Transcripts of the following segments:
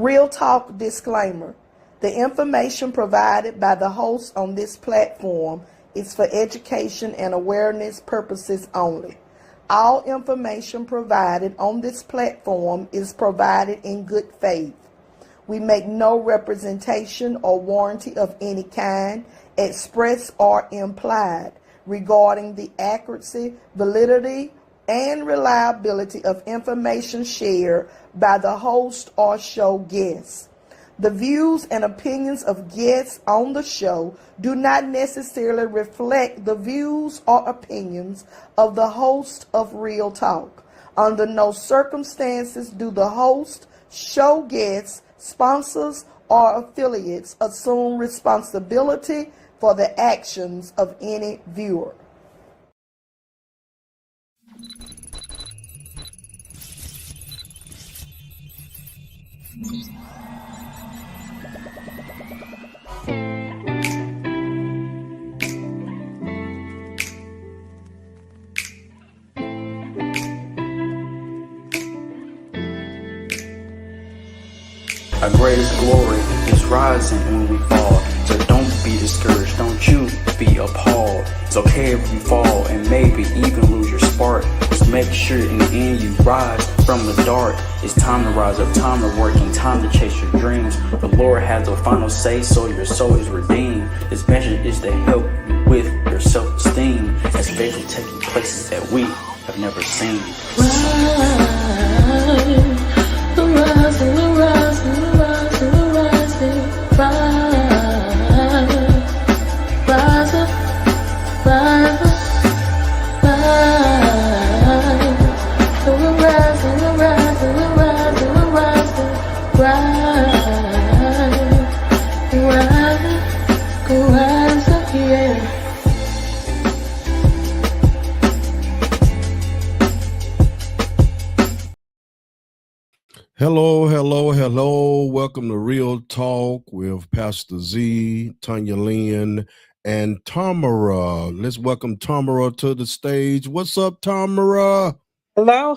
Real Talk disclaimer. The information provided by the host on this platform is for education and awareness purposes only. All information provided on this platform is provided in good faith. We make no representation or warranty of any kind, express or implied, regarding the accuracy, validity, and reliability of information shared by the host or show guests. The views and opinions of guests on the show do not necessarily reflect the views or opinions of the host of Real Talk. Under no circumstances do the host, show guests, sponsors, or affiliates assume responsibility for the actions of any viewer. Our greatest glory is rising when we fall. So don't be discouraged, don't you be appalled. It's okay if you fall and maybe even lose your spark. Just make sure in the end you rise from the dark. It's time to rise up, time to work, and time to chase your dreams. The Lord has the final say, so your soul is redeemed. This message is to help you with your self-esteem, as faith will take you places that we have never seen. Hello. Welcome to Real Talk with Pastor Z, Tanya Lynn, and Tamara. Let's welcome Tamara to the stage. What's up, Tamara? Hello.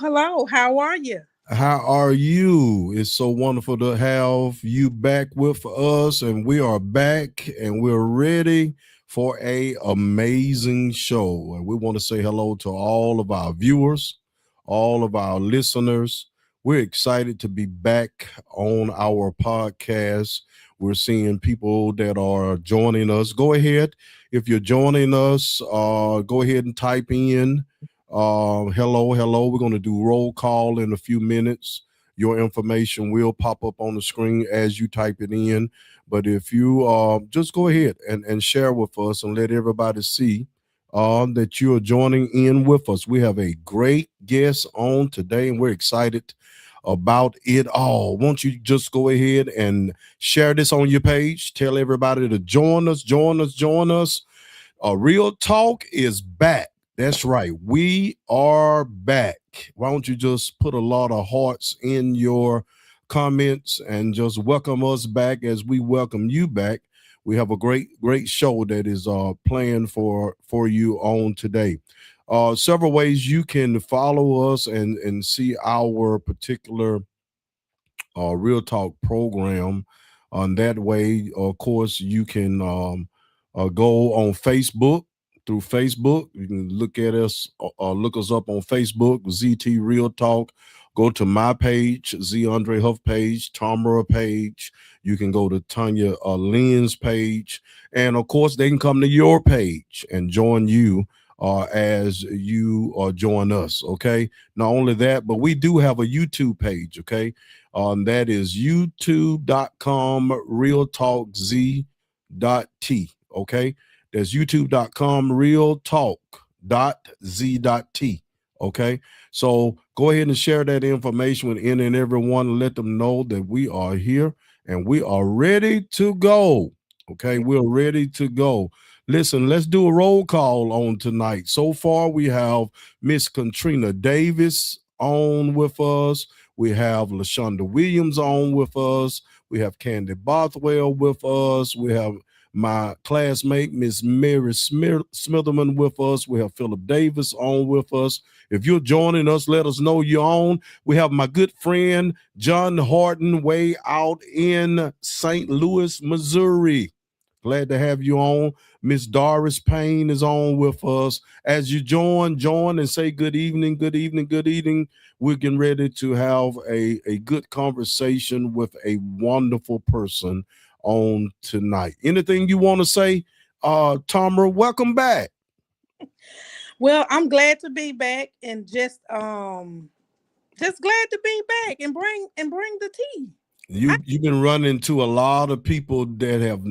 How are you? How are you? It's so wonderful to have you back with us, and we are back, and we're ready for an amazing show. And we want to say hello to all of our viewers, all of our listeners. We're excited to be back on our podcast. We're seeing people that are joining us. Go ahead. If you're joining us, go ahead and type in hello. We're going to do roll call in a few minutes. Your information will pop up on the screen as you type it in. But if you just go ahead and share with us and let everybody see that you're joining in with us. We have a great guest on today, and we're excited about it all. Won't you just go ahead and share this on your page? Tell everybody to join us. Real Talk is back. That's right. We are back. Why don't you just put a lot of hearts in your comments and just welcome us back as we welcome you back. We have a great show that is planned for you on today. Several ways you can follow us and see our particular Real Talk program. On that way, of course, you can go on Facebook. Through Facebook, you can look at us, look us up on Facebook, ZT Real Talk. Go to my page, Z Andre Huff page, Tamara page. You can go to Tanya Lynn's page, and of course, they can come to your page and join you as you join us. Okay. Not only that, but we do have a YouTube page. Okay. That is youtube.com Real Talk Z.T. Okay. That's youtube.com Real Talk.Z.T. Okay. So go ahead and share that information with any and everyone and let them know that we are here and we are ready to go. Okay. We're ready to go. Listen, let's do a roll call on tonight. So far, we have Miss Katrina Davis on with us. We have LaShonda Williams on with us. We have Candy Bothwell with us. We have my classmate, Miss Mary Smitherman, with us. We have Philip Davis on with us. If you're joining us, let us know you're on. We have my good friend, John Horton, way out in St. Louis, Missouri. Glad to have you on. Miss Doris Payne is on with us. As you join and say good evening, good evening, good evening. We're getting ready to have a good conversation with a wonderful person on tonight. Anything you want to say, Tamara? Welcome back. Well, I'm glad to be back and just glad to be back and bring the tea. You've been running to a lot of people that have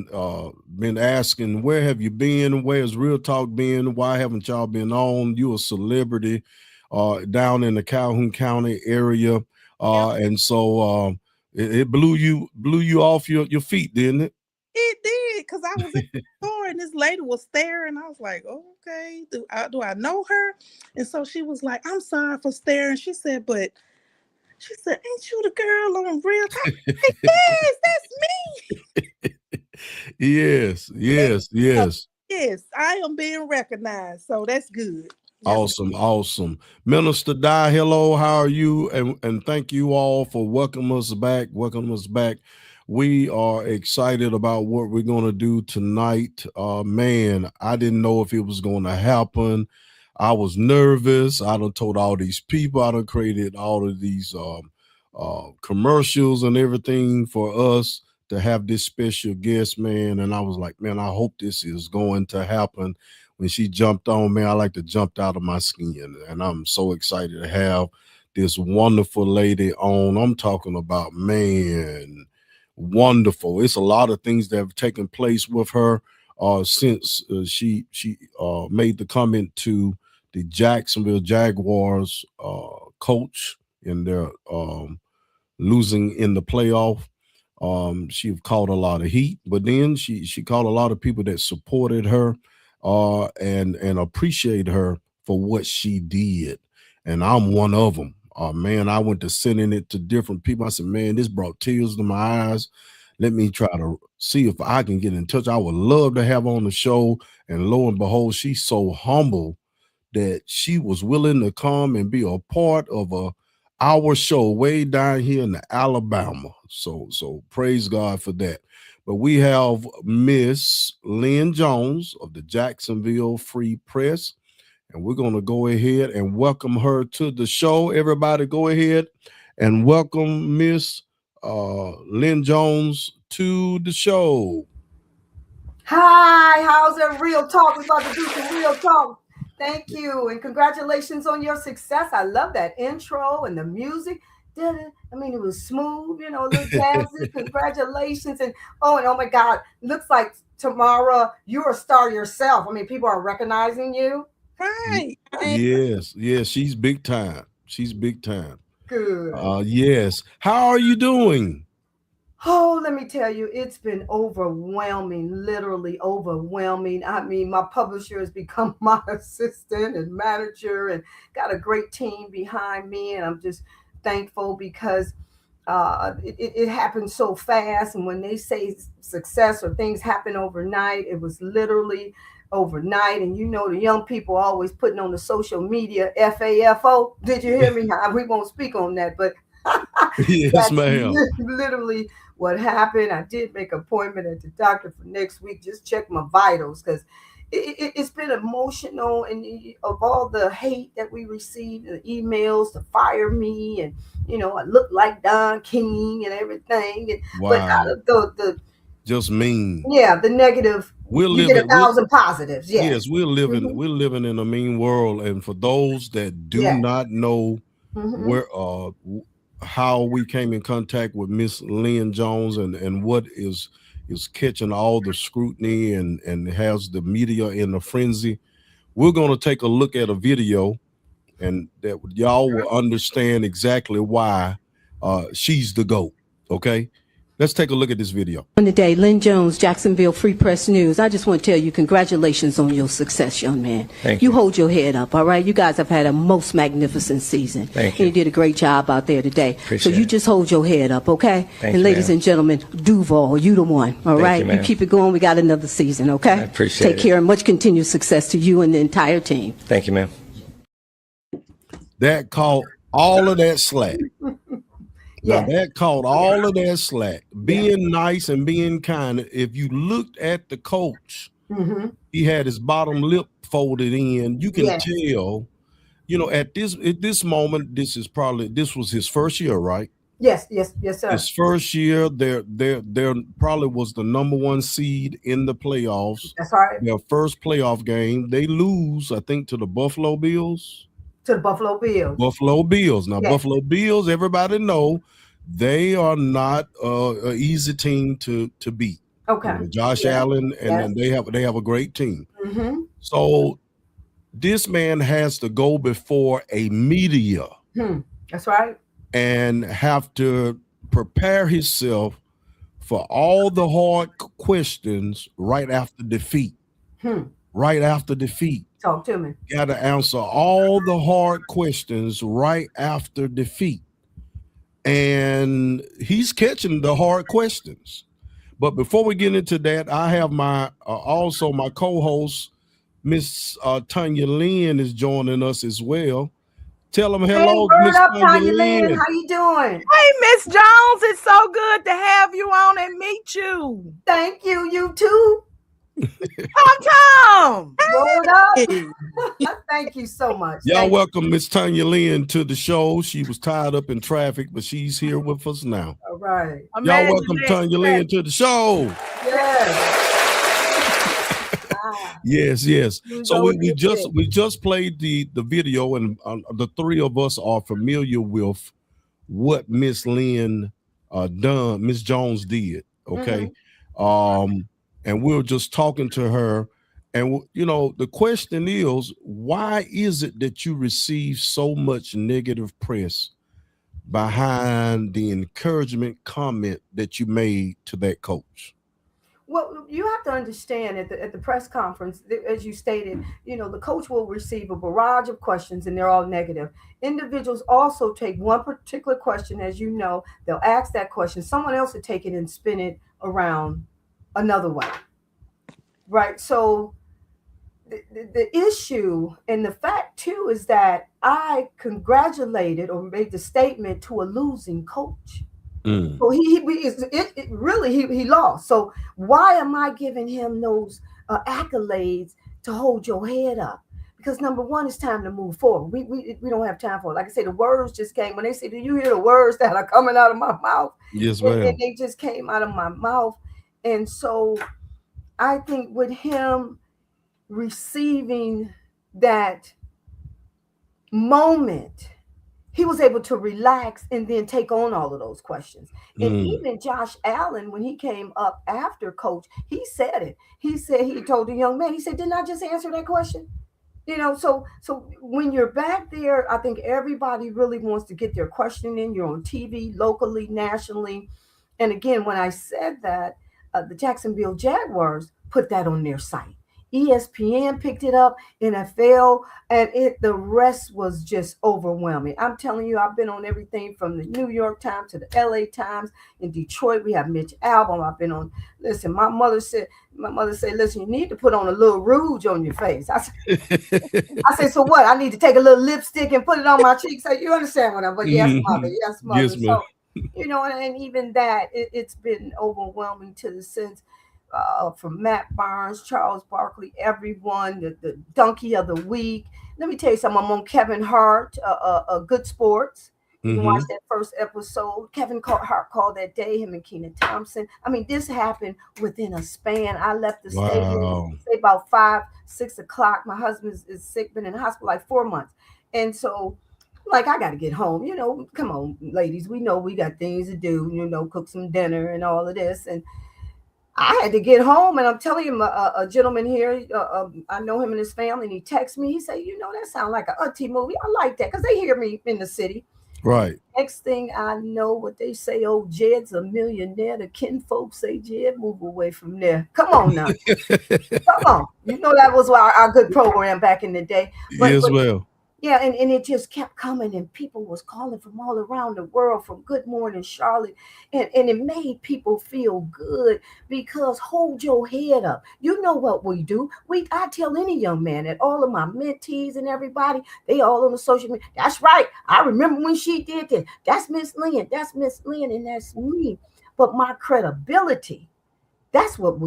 been asking, where have you been? Where's Real Talk been? Why haven't y'all been on? You a celebrity down in the Calhoun County area, Yep. and so it blew you off your feet, didn't it? It did because I was in the store and this lady was staring. I was like, oh, okay, do I know her? And so she was like, I'm sorry for staring. She said, ain't you the girl on Real Talk? Yes, that's Yes, me. yes, yes. Yes, I am being recognized, so that's good. That's Awesome, awesome. Minister Di, hello, how are you? And thank you all for welcoming us back. Welcome us back. We are excited about what we're going to do tonight. Man, I didn't know if it was going to happen. I was nervous. I done told all these people. I done created all of these commercials and everything for us to have this special guest, man. And I was like, man, I hope this is going to happen. When she jumped on, man, I like to jump out of my skin. And I'm so excited to have this wonderful lady on. I'm talking about, man, wonderful. It's a lot of things that have taken place with her since she made the comment to the Jacksonville Jaguars coach in their losing in the playoff. She caught a lot of heat, but then she caught a lot of people that supported her and appreciate her for what she did. And I'm one of them. Man, I went to sending it to different people. I said, man, this brought tears to my eyes. Let me try to see if I can get in touch. I would love to have on the show. And lo and behold, she's so humble that she was willing to come and be a part of our show way down here in Alabama. So praise God for that. But we have Miss Lynn Jones of the Jacksonville Free Press, and we're going to go ahead and welcome her to the show. Everybody go ahead and welcome Miss Lynn Jones to the show. Hi, how's it? Real talk. We're about to do some real talk. Thank you, and congratulations on your success. I love that intro and the music. Did it? I mean, it was smooth, a little jazzy. Congratulations, and oh my God, looks like Tamara, you're a star yourself. I mean, people are recognizing you. right. Yes, she's big time. She's big time. Good. Yes. How are you doing? Oh, let me tell you, it's been overwhelming, literally overwhelming. I mean, my publisher has become my assistant and manager and got a great team behind me. And I'm just thankful because it happened so fast. And when they say success or things happen overnight, it was literally overnight. And the young people always putting on the social media FAFO. Did you hear me? We won't speak on that, but Yes, that's ma'am. literally what happened. I did make an appointment at the doctor for next week. Just check my vitals because it's been emotional. And of all the hate that we received, the emails to fire me, and I look like Don King and everything. But out Wow. of the Just mean. yeah, the negative, We're you get a living. We're, thousand positives. Yes. yes, we're living. Hmm. We're living in a mean world. And for those that do Yes. not know Hmm. where how we came in contact with Miss Lynn Jones and what is catching all the scrutiny and has the media in a frenzy, we're going to take a look at a video and that y'all will understand exactly why she's the GOAT. Okay. Let's take a look at this video. On the day, Lynn Jones, Jacksonville Free Press News. I just want to tell you congratulations on your success, young man. Thank you. You hold your head up, all right? You guys have had a most magnificent season. Thank And you. you did a great job out there today. Appreciate so you it. just hold your head up, okay? Thank and you, ladies ma'am. and gentlemen, Duval, you the one, all Thank right? you, ma'am. keep it going. We got another season, okay? I appreciate Take it. care and much continued success to you and the entire team. Thank you, ma'am. That caught all of that slack. Now Yes. that caught all of that slack. Being nice and being kind. If you looked at the coach, Mm-hmm. he had his bottom lip folded in. You can Yes. tell, at this moment, this was his first year, right? Yes, sir. His first year, there probably was the number 1 seed in the playoffs. That's right. Their first playoff game, they lose, I think, to the Buffalo Bills. To the Buffalo Bills. Buffalo Bills. Now, Yes. Buffalo Bills, everybody know they are not an easy team to beat. Okay. Josh Yeah. Allen, and Yes. then they have a great team. Mm-hmm. So this man has to go before a media That's right. and have to prepare himself for all the hard questions right after defeat. Right after defeat. Talk to me. Got to answer all the hard questions right after defeat. And he's catching the hard questions. But before we get into that, I have my also my co-host, Miss Tanya Lynn, is joining us as well. Tell them hello, Hey, Miss word up, Tanya Tanya Lynn. Lynn. How you doing? Hey, Miss Jones, it's so good to have you on and meet you. Thank you. You too. Come. Word up. Hey. Thank you so much. Y'all Thank you. welcome Miss Tanya Lynn to the show. She was tied up in traffic, but she's here with us now. All right. Y'all Imagine welcome that. Tanya Lynn to the show. Yes. Yes. So go we with it. just played the video, and the three of us are familiar with what Miss Lynn Miss Jones did. Okay. And we were just talking to her, and the question is, why is it that you receive so much negative press behind the encouragement comment that you made to that coach? Well, you have to understand at the press conference, as you stated, the coach will receive a barrage of questions and they're all negative. Individuals also take one particular question, as you know, they'll ask that question. Someone else will take it and spin it around another way. Right. So the issue and the fact, too, is that I congratulated or made the statement to a losing coach. So he lost. So why am I giving him those accolades to hold your head up? Because number one, it's time to move forward. We don't have time for it. Like I say, the words just came. When they say, "Do you hear the words that are coming out of my mouth?" Yes, ma'am. And they just came out of my mouth. And so I think with him receiving that moment, he was able to relax and then take on all of those questions. And even Josh Allen, when he came up after coach, he said it. He said, he told the young man, he said, "Didn't I just answer that question?" So when you're back there, I think everybody really wants to get their question in. You're on TV, locally, nationally. And again, when I said that, the Jacksonville Jaguars put that on their site. ESPN picked it up, NFL, and the rest was just overwhelming. I'm telling you, I've been on everything from the New York Times to the LA Times. In Detroit, we have Mitch Albom. I've been on, listen, my mother said, listen, you need to put on a little rouge on your face. I said, so what? I need to take a little lipstick and put it on my cheeks. So you understand what I'm, but yes, mother, yes, mother. Yes, ma'am. So, and even that, it's been overwhelming to the sense from Matt Barnes, Charles Barkley, everyone, the donkey of the week. Let me tell you something. I'm on Kevin Hart, Good Sports. You can watch that first episode. Kevin Hart called that day, him and Kenan Thompson. I mean, this happened within a span. I left the stadium, say about 5, 6 o'clock. My husband is sick, been in the hospital like 4 months. And so, like, I got to get home. Come on, ladies. We know we got things to do, cook some dinner and all of this. And I had to get home, and I'm telling you, a gentleman here, I know him and his family, and he texts me. He said, that sounds like an auntie movie. I like that because they hear me in the city. Right. Next thing I know, what they say, oh, Jed's a millionaire. The kinfolk say, Jed, move away from there. Come on now. Come on. You know that was our good program back in the day. But Yes, well. yeah, and it just kept coming, and people was calling from all around the world, from Good Morning Charlotte, and it made people feel good because hold your head up. You know what we do? I tell any young man that all of my mentees and everybody, they all on the social media. That's right. I remember when she did this. That's Miss Lynn. That's Miss Lynn, and that's me. But my credibility, that's what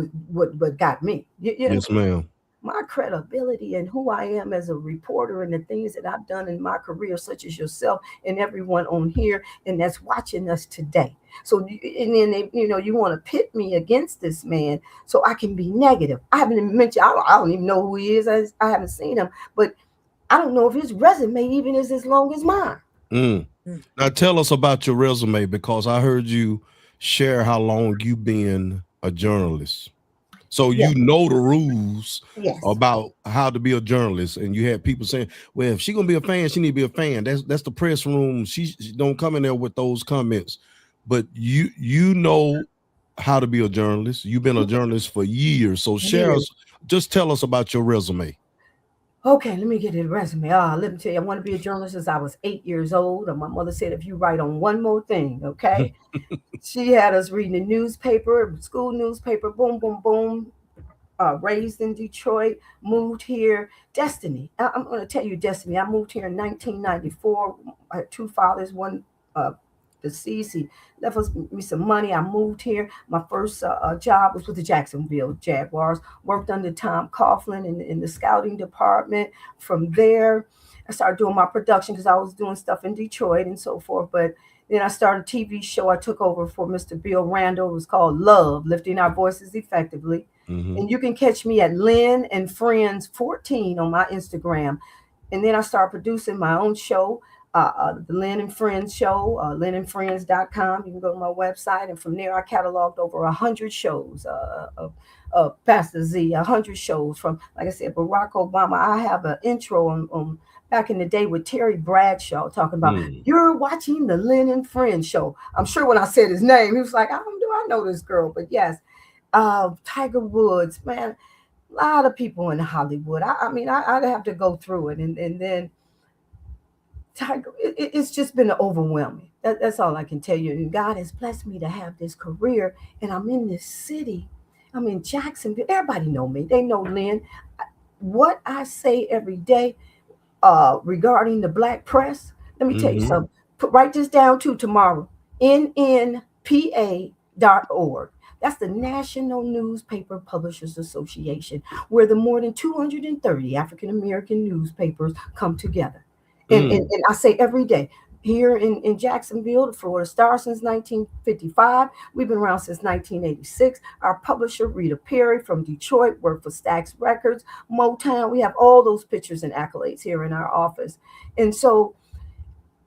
got me. You know, Yes, ma'am. my credibility and who I am as a reporter and the things that I've done in my career, such as yourself and everyone on here and that's watching us today. So, and then you want to pit me against this man so I can be negative. I haven't even mentioned. I don't even know who he is. I haven't seen him, but I don't know if his resume even is as long as mine. Mm. Now tell us about your resume, because I heard you share how long you've been a journalist. So Yes, you know the rules yes. about how to be a journalist, and you had people saying, "Well, if she's gonna be a fan, she need to be a fan." That's the press room. She don't come in there with those comments. But you know how to be a journalist. You've been a journalist for years. So share Years. us, just tell us about your resume. Okay, let me get a resume. Let me tell you, I want to be a journalist since I was 8 years old. And my mother said, if you write on one more thing, okay? She had us reading the newspaper, school newspaper, boom, boom, boom. Raised in Detroit, moved here. Destiny. I'm going to tell you, Destiny. I moved here in 1994. I had two fathers, one deceased. He left me some money. I moved here. My first job was with the Jacksonville Jaguars. Worked under Tom Coughlin in the scouting department. From there, I started doing my production because I was doing stuff in Detroit and so forth. But then I started a TV show I took over for Mr. Bill Randall. It was called Love, Lifting Our Voices Effectively. Mm-hmm. And you can catch me at Lynn and Friends 14 on my Instagram. And then I started producing my own show, the Lynn and Friends show, lynnandfriends.com. You can go to my website. And from there, I cataloged over 100 shows of Pastor Z, 100 shows from, like I said, Barack Obama. I have an intro on back in the day with Terry Bradshaw talking about, you're watching the Lynn and Friends show. I'm sure when I said his name, he was like, I don't do I know this girl? But yes, Tiger Woods, man, a lot of people in Hollywood. I mean, I'd have to go through it. And then Tiger, it's just been overwhelming. That's all I can tell you. And God has blessed me to have this career. And I'm in this city. I'm in Jacksonville. Everybody know me. They know Lynn. What I say every day regarding the black press, let me tell you something. Write this down too tomorrow. nnpa.org. That's the National Newspaper Publishers Association, where the more than 230 African American newspapers come together. And I say every day, here in Jacksonville, the Florida Star since 1955. We've been around since 1986. Our publisher, Rita Perry from Detroit, worked for Stax Records, Motown. We have all those pictures and accolades here in our office. And so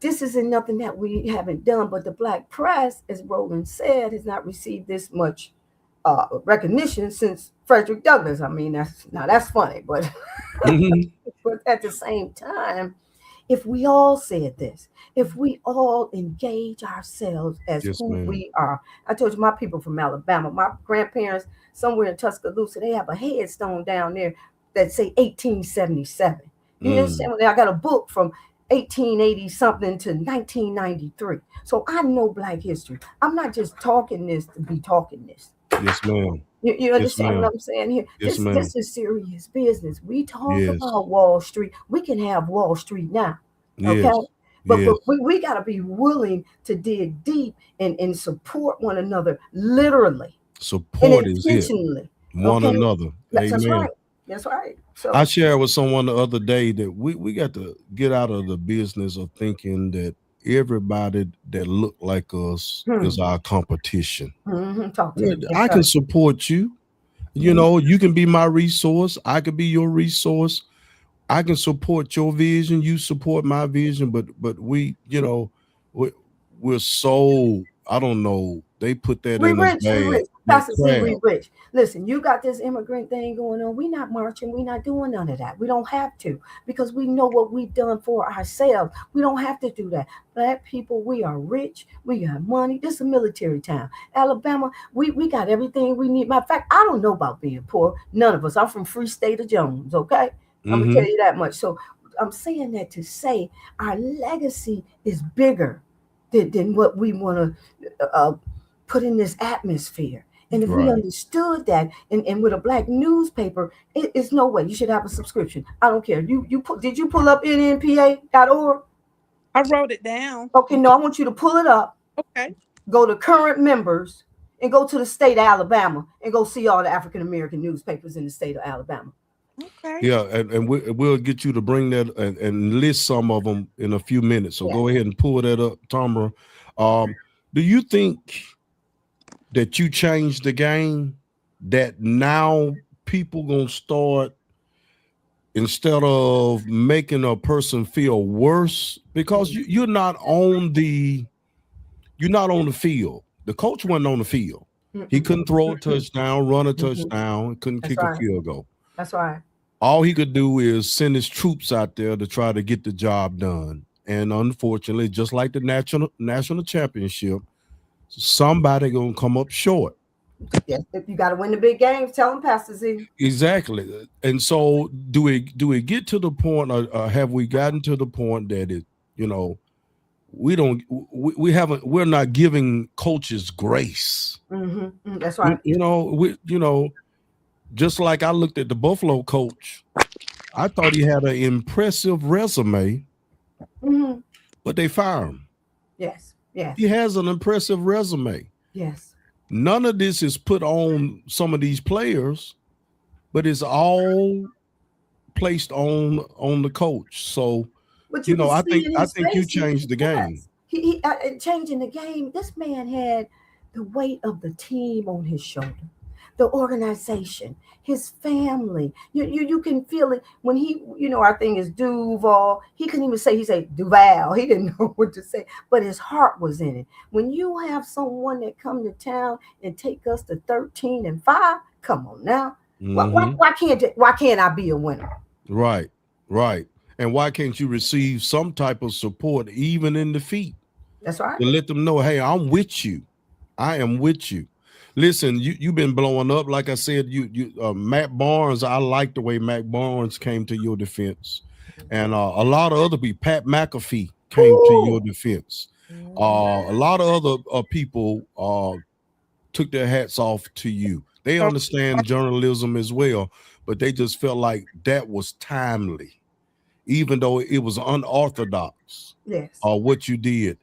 this isn't nothing that we haven't done, but the black press, as Roland said, has not received this much recognition since Frederick Douglass. I mean, that's funny, but but at the same time, if we all said this, if we all engage ourselves as Yes, who ma'am. we are. I told you my people from Alabama, my grandparents somewhere in Tuscaloosa, they have a headstone down there that say 1877. You understand? I got a book from 1880 something to 1993. So I know Black history. I'm not just talking this to be talking this. Yes, ma'am. You Yes, understand ma'am. what I'm saying here? Yes, This ma'am. this is serious business. We talk Yes. about Wall Street. We can have Wall Street now. Okay. Yes. But Yes. we got to be willing to dig deep and support one another literally and Support is it. intentionally. One Okay. another. That's Amen. right. That's right. So I shared with someone the other day that we got to get out of the business of thinking that everybody that look like us is our competition. talk to me. Yes, I sir. can support you. You know, you can be my resource. I could be your resource. I can support your vision. You support my vision. But we, we're so, I don't know. They put that We in us rich. We bad. rich. Pastor C, we rich. Listen, you got this immigrant thing going on. We're not marching. We're not doing none of that. We don't have to because we know what we've done for ourselves. We don't have to do that. Black people, we are rich. We got money. This is a military town. Alabama, we got everything we need. Matter of fact, I don't know about being poor. None of us. I'm from Free State of Jones, okay? I'm going to tell you that much. So I'm saying that to say our legacy is bigger than what we want to put in this atmosphere. And if we understood that, and with a black newspaper, it's no way you should have a subscription. I don't care. Did you pull up nnpa.org? I wrote it down. Okay, no, I want you to pull it up. Okay. Go to current members and go to the state of Alabama and go see all the African American newspapers in the state of Alabama. Okay. Yeah, and we'll get you to bring that and list some of them in a few minutes. So go ahead and pull that up, Tamara. Do you think that you changed the game, that now people gonna start, instead of making a person feel worse, because you're not on the field. The coach wasn't on the field. He couldn't throw a touchdown, run a touchdown, couldn't kick a field goal. That's right. All he could do is send his troops out there to try to get the job done. And unfortunately, just like the national championship, somebody gonna come up short. Yes, if you got to win the big games, tell them, Pastor Z. Exactly. And so do we get to the point, or have we gotten to the point that we're not giving coaches grace? That's right. Just like I looked at the Buffalo coach, I thought he had an impressive resume, but they fired him. Yes. He has an impressive resume. Yes. None of this is put on some of these players, but it's all placed on the coach. So, I think you changed the game. He changing the game. This man had the weight of the team on his shoulder, the organization, his family. You can feel it when he, our thing is Duval. He couldn't even say, he said Duval. He didn't know what to say, but his heart was in it. When you have someone that come to town and take us to 13-5, come on now. Why can't I be a winner? Right. And why can't you receive some type of support even in defeat? That's right. To let them know, hey, I'm with you. I am with you. Listen, you've been blowing up. Like I said, Matt Barnes, I like the way Matt Barnes came to your defense. And a lot of other people, Pat McAfee came to your defense. A lot of other people took their hats off to you. They understand journalism as well, but they just felt like that was timely, even though it was unorthodox. Yes. What you did.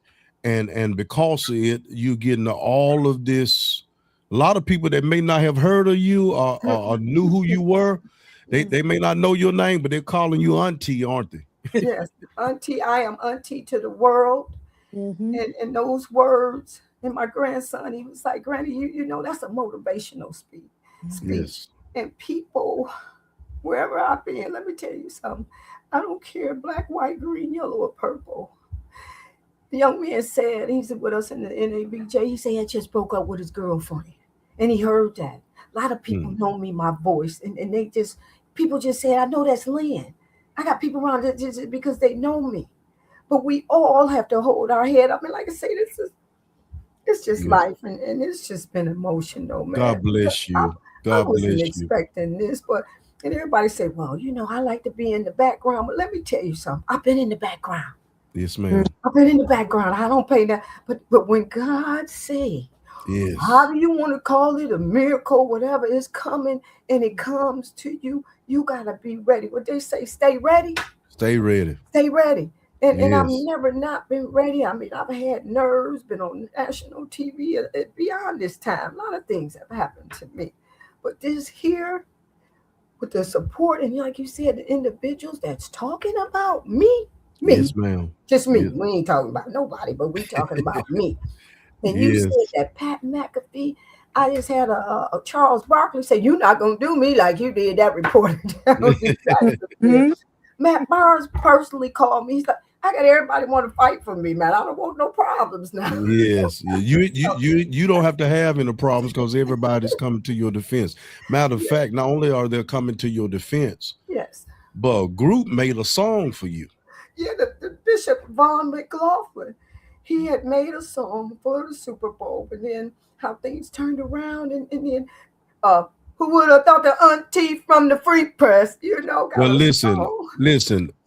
And because of it, you're getting all of this. A lot of people that may not have heard of you or knew who you were, they may not know your name, but they're calling you auntie, aren't they? Yes, auntie. I am auntie to the world. And those words, and my grandson, he was like, Granny, you know, that's a motivational speech. Yes. And people, wherever I've been, let me tell you something. I don't care, black, white, green, yellow, or purple. The young man said, he's with us in the NABJ, he said he had just broke up with his girlfriend. And he heard that. A lot of people know me, my voice. And people just said, I know that's Lynn. I got people around just because they know me. But we all have to hold our head up. And like I say, it's just life. And it's just been emotional, man. God bless you. I wasn't expecting this, and everybody said, well, I like to be in the background. But let me tell you something. I've been in the background. Yes, ma'am. I've been in the background. I don't pay that. But when God say, how do you want to call it, a miracle, whatever is coming, and it comes to you, you got to be ready. What they say, stay ready. Stay ready. Stay ready. And I've never not been ready. I mean, I've had nerves, been on national TV beyond this time. A lot of things have happened to me. But this here, with the support, and like you said, the individuals that's talking about me. Yes, ma'am. Just me. Yes. We ain't talking about nobody, but we talking about me. And you said that Pat McAfee, I just had a Charles Barkley say, you're not going to do me like you did that reporter down in Jacksonville. Matt Barnes personally called me. He's like, I got everybody want to fight for me, man. I don't want no problems now. Yes, you don't have to have any problems because everybody's coming to your defense. Matter of fact, not only are they coming to your defense, Yes. but a group made a song for you. Yeah, the Bishop Von McLaughlin, he had made a song for the Super Bowl, and then how things turned around, and then uh, who would have thought the auntie from the Free Press, got Well, a listen, song.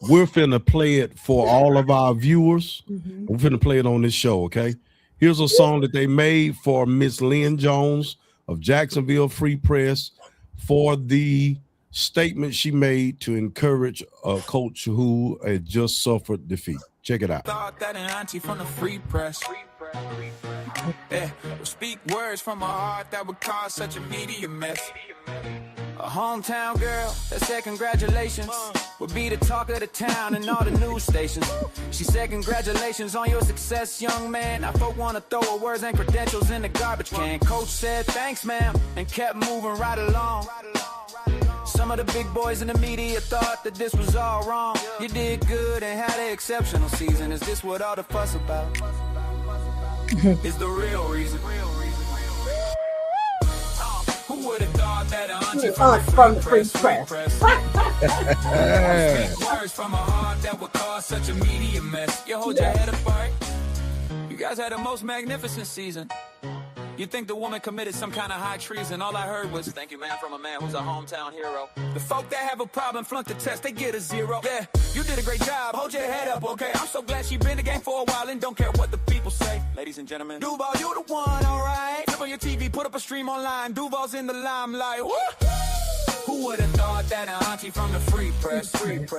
we're finna play it for all of our viewers. Mhm. We're finna play it on this show, okay? Here's a song that they made for Miss Lynn Jones of Jacksonville Free Press for the statement she made to encourage a coach who had just suffered defeat. Check it out. Thought that an auntie from the Free Press. Yeah, would speak words from a heart that would cause such a media mess. A hometown girl that said congratulations would be the talk of the town and all the news stations. She said congratulations on your success, young man. Now folk want to throw her words and credentials in the garbage can. Coach said thanks, ma'am, and kept moving right along. Some of the big boys in the media thought that this was all wrong. You did good and had an exceptional season. Is this what all the fuss about? Is the real reason. Who would have thought that an auntie from the Free Press? Words from a heart that would cause such a media mess. You hold your head apart. You guys had the most magnificent season. You think the woman committed some kind of high treason? All I heard was, thank you, man, from a man who's a hometown hero. The folk that have a problem flunk the test, they get a 0. Yeah, you did a great job. Hold your head up, okay? I'm so glad she been in the game for a while and don't care what the people say. Ladies and gentlemen, Duval, you the one, all right? Flip on your TV, put up a stream online. Duval's in the limelight. Woo! Who would have thought that an auntie from the Free Press would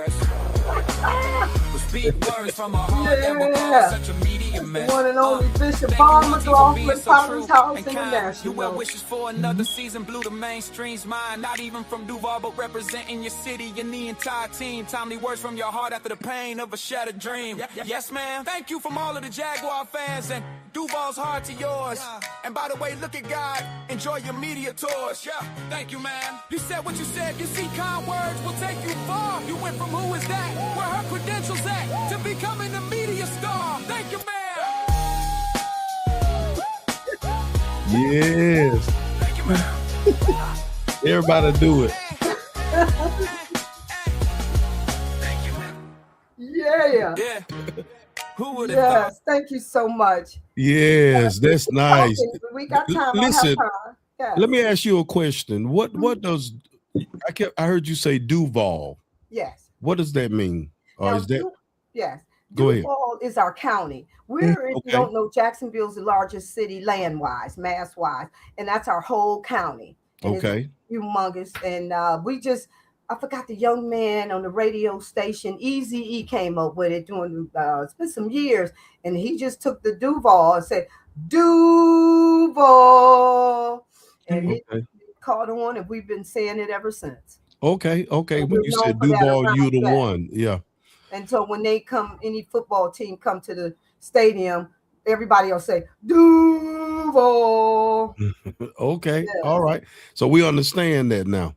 speak words from a heart that would cause such a media mess? One and only Bishop Von McLaughlin, Potter's House International. You well wishes for another season, blew the mainstream's mind. Not even from Duval, but representing your city and the entire team. Timely words from your heart after the pain of a shattered dream. Yes, ma'am. Thank you from all of the Jaguar fans, and Duval's heart to yours. And by the way, look at God. Enjoy your media tours. Yeah, thank you, man. You said what you said. You see, kind words will take you far. You went from who is that, where her credentials at, to becoming a media star. Thank you, man. Yes. Thank you, man. Everybody do it. Thank you, man. Yeah. Yeah. Who would have thought? Yes. Thank you so much. Yes, that's nice. We got time. Listen, I have time. Yes. let me ask you a question. What does I heard you say Duval. Yes. What does that mean? Or Now, is that yes. Go ahead. Duval is our county. We're, if okay. you don't know, Jacksonville's the largest city land-wise, mass-wise, and that's our whole county. And Okay. it's humongous. And I forgot the young man on the radio station, Eazy-E came up with it during, it's been some years, and he just took the Duval and said, Duval. And it caught on, and we've been saying it ever since. Okay. So When we're you known said for that Duval, around you the that. one. Yeah. And so when they come, any football team come to the stadium, everybody will say, Duval. Okay. Yes. All right. So we understand that now.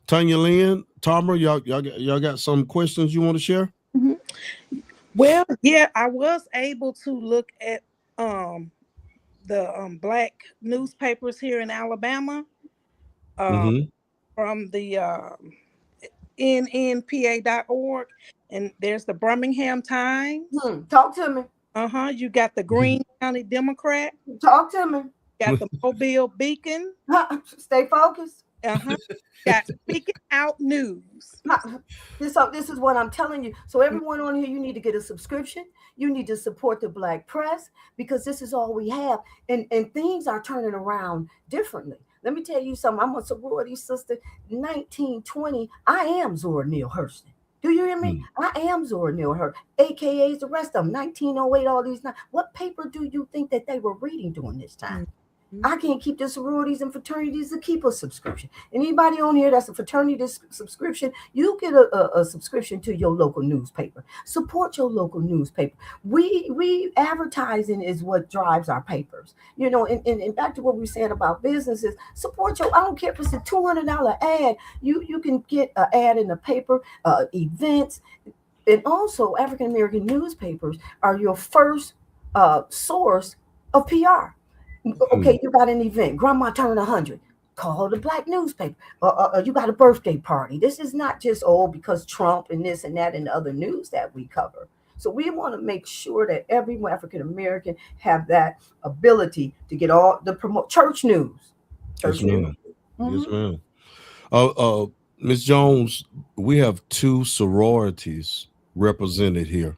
Tanya Lynn, Tamara, y'all got some questions you want to share? Mhm. Well, yeah, I was able to look at the black newspapers here in Alabama from the nnpa.org, and there's the Birmingham Times. Talk to me. You got the Greene County Democrat. Talk to me. Got the Mobile Beacon. Stay focused. Got Speaking Out News. This is what I'm telling you. So everyone on here, you need to get a subscription. You need to support the Black press, because this is all we have. And things are turning around differently. Let me tell you something. I'm a sorority sister. 1920, I am Zora Neale Hurston. Do you hear me? I am Zora Neale Hurston, AKAs the rest of them. 1908, all these. What paper do you think that they were reading during this time? I can't keep the sororities and fraternities to keep a subscription. Anybody on here that's a fraternity subscription, you get a subscription to your local newspaper. Support your local newspaper. We advertising is what drives our papers. You know, and back to what we said about businesses, support your. I don't care if it's a $200 ad. You can get an ad in the paper, events, and also African American newspapers are your first source of PR. Okay, you got an event. Grandma turned 100. Call the black newspaper. You got a birthday party. This is not just because Trump and this and that and the other news that we cover. So we want to make sure that every African American have that ability to get all the promote church news. Yes, ma'am. Yes, ma'am. Ms. Jones, we have 2 sororities represented here.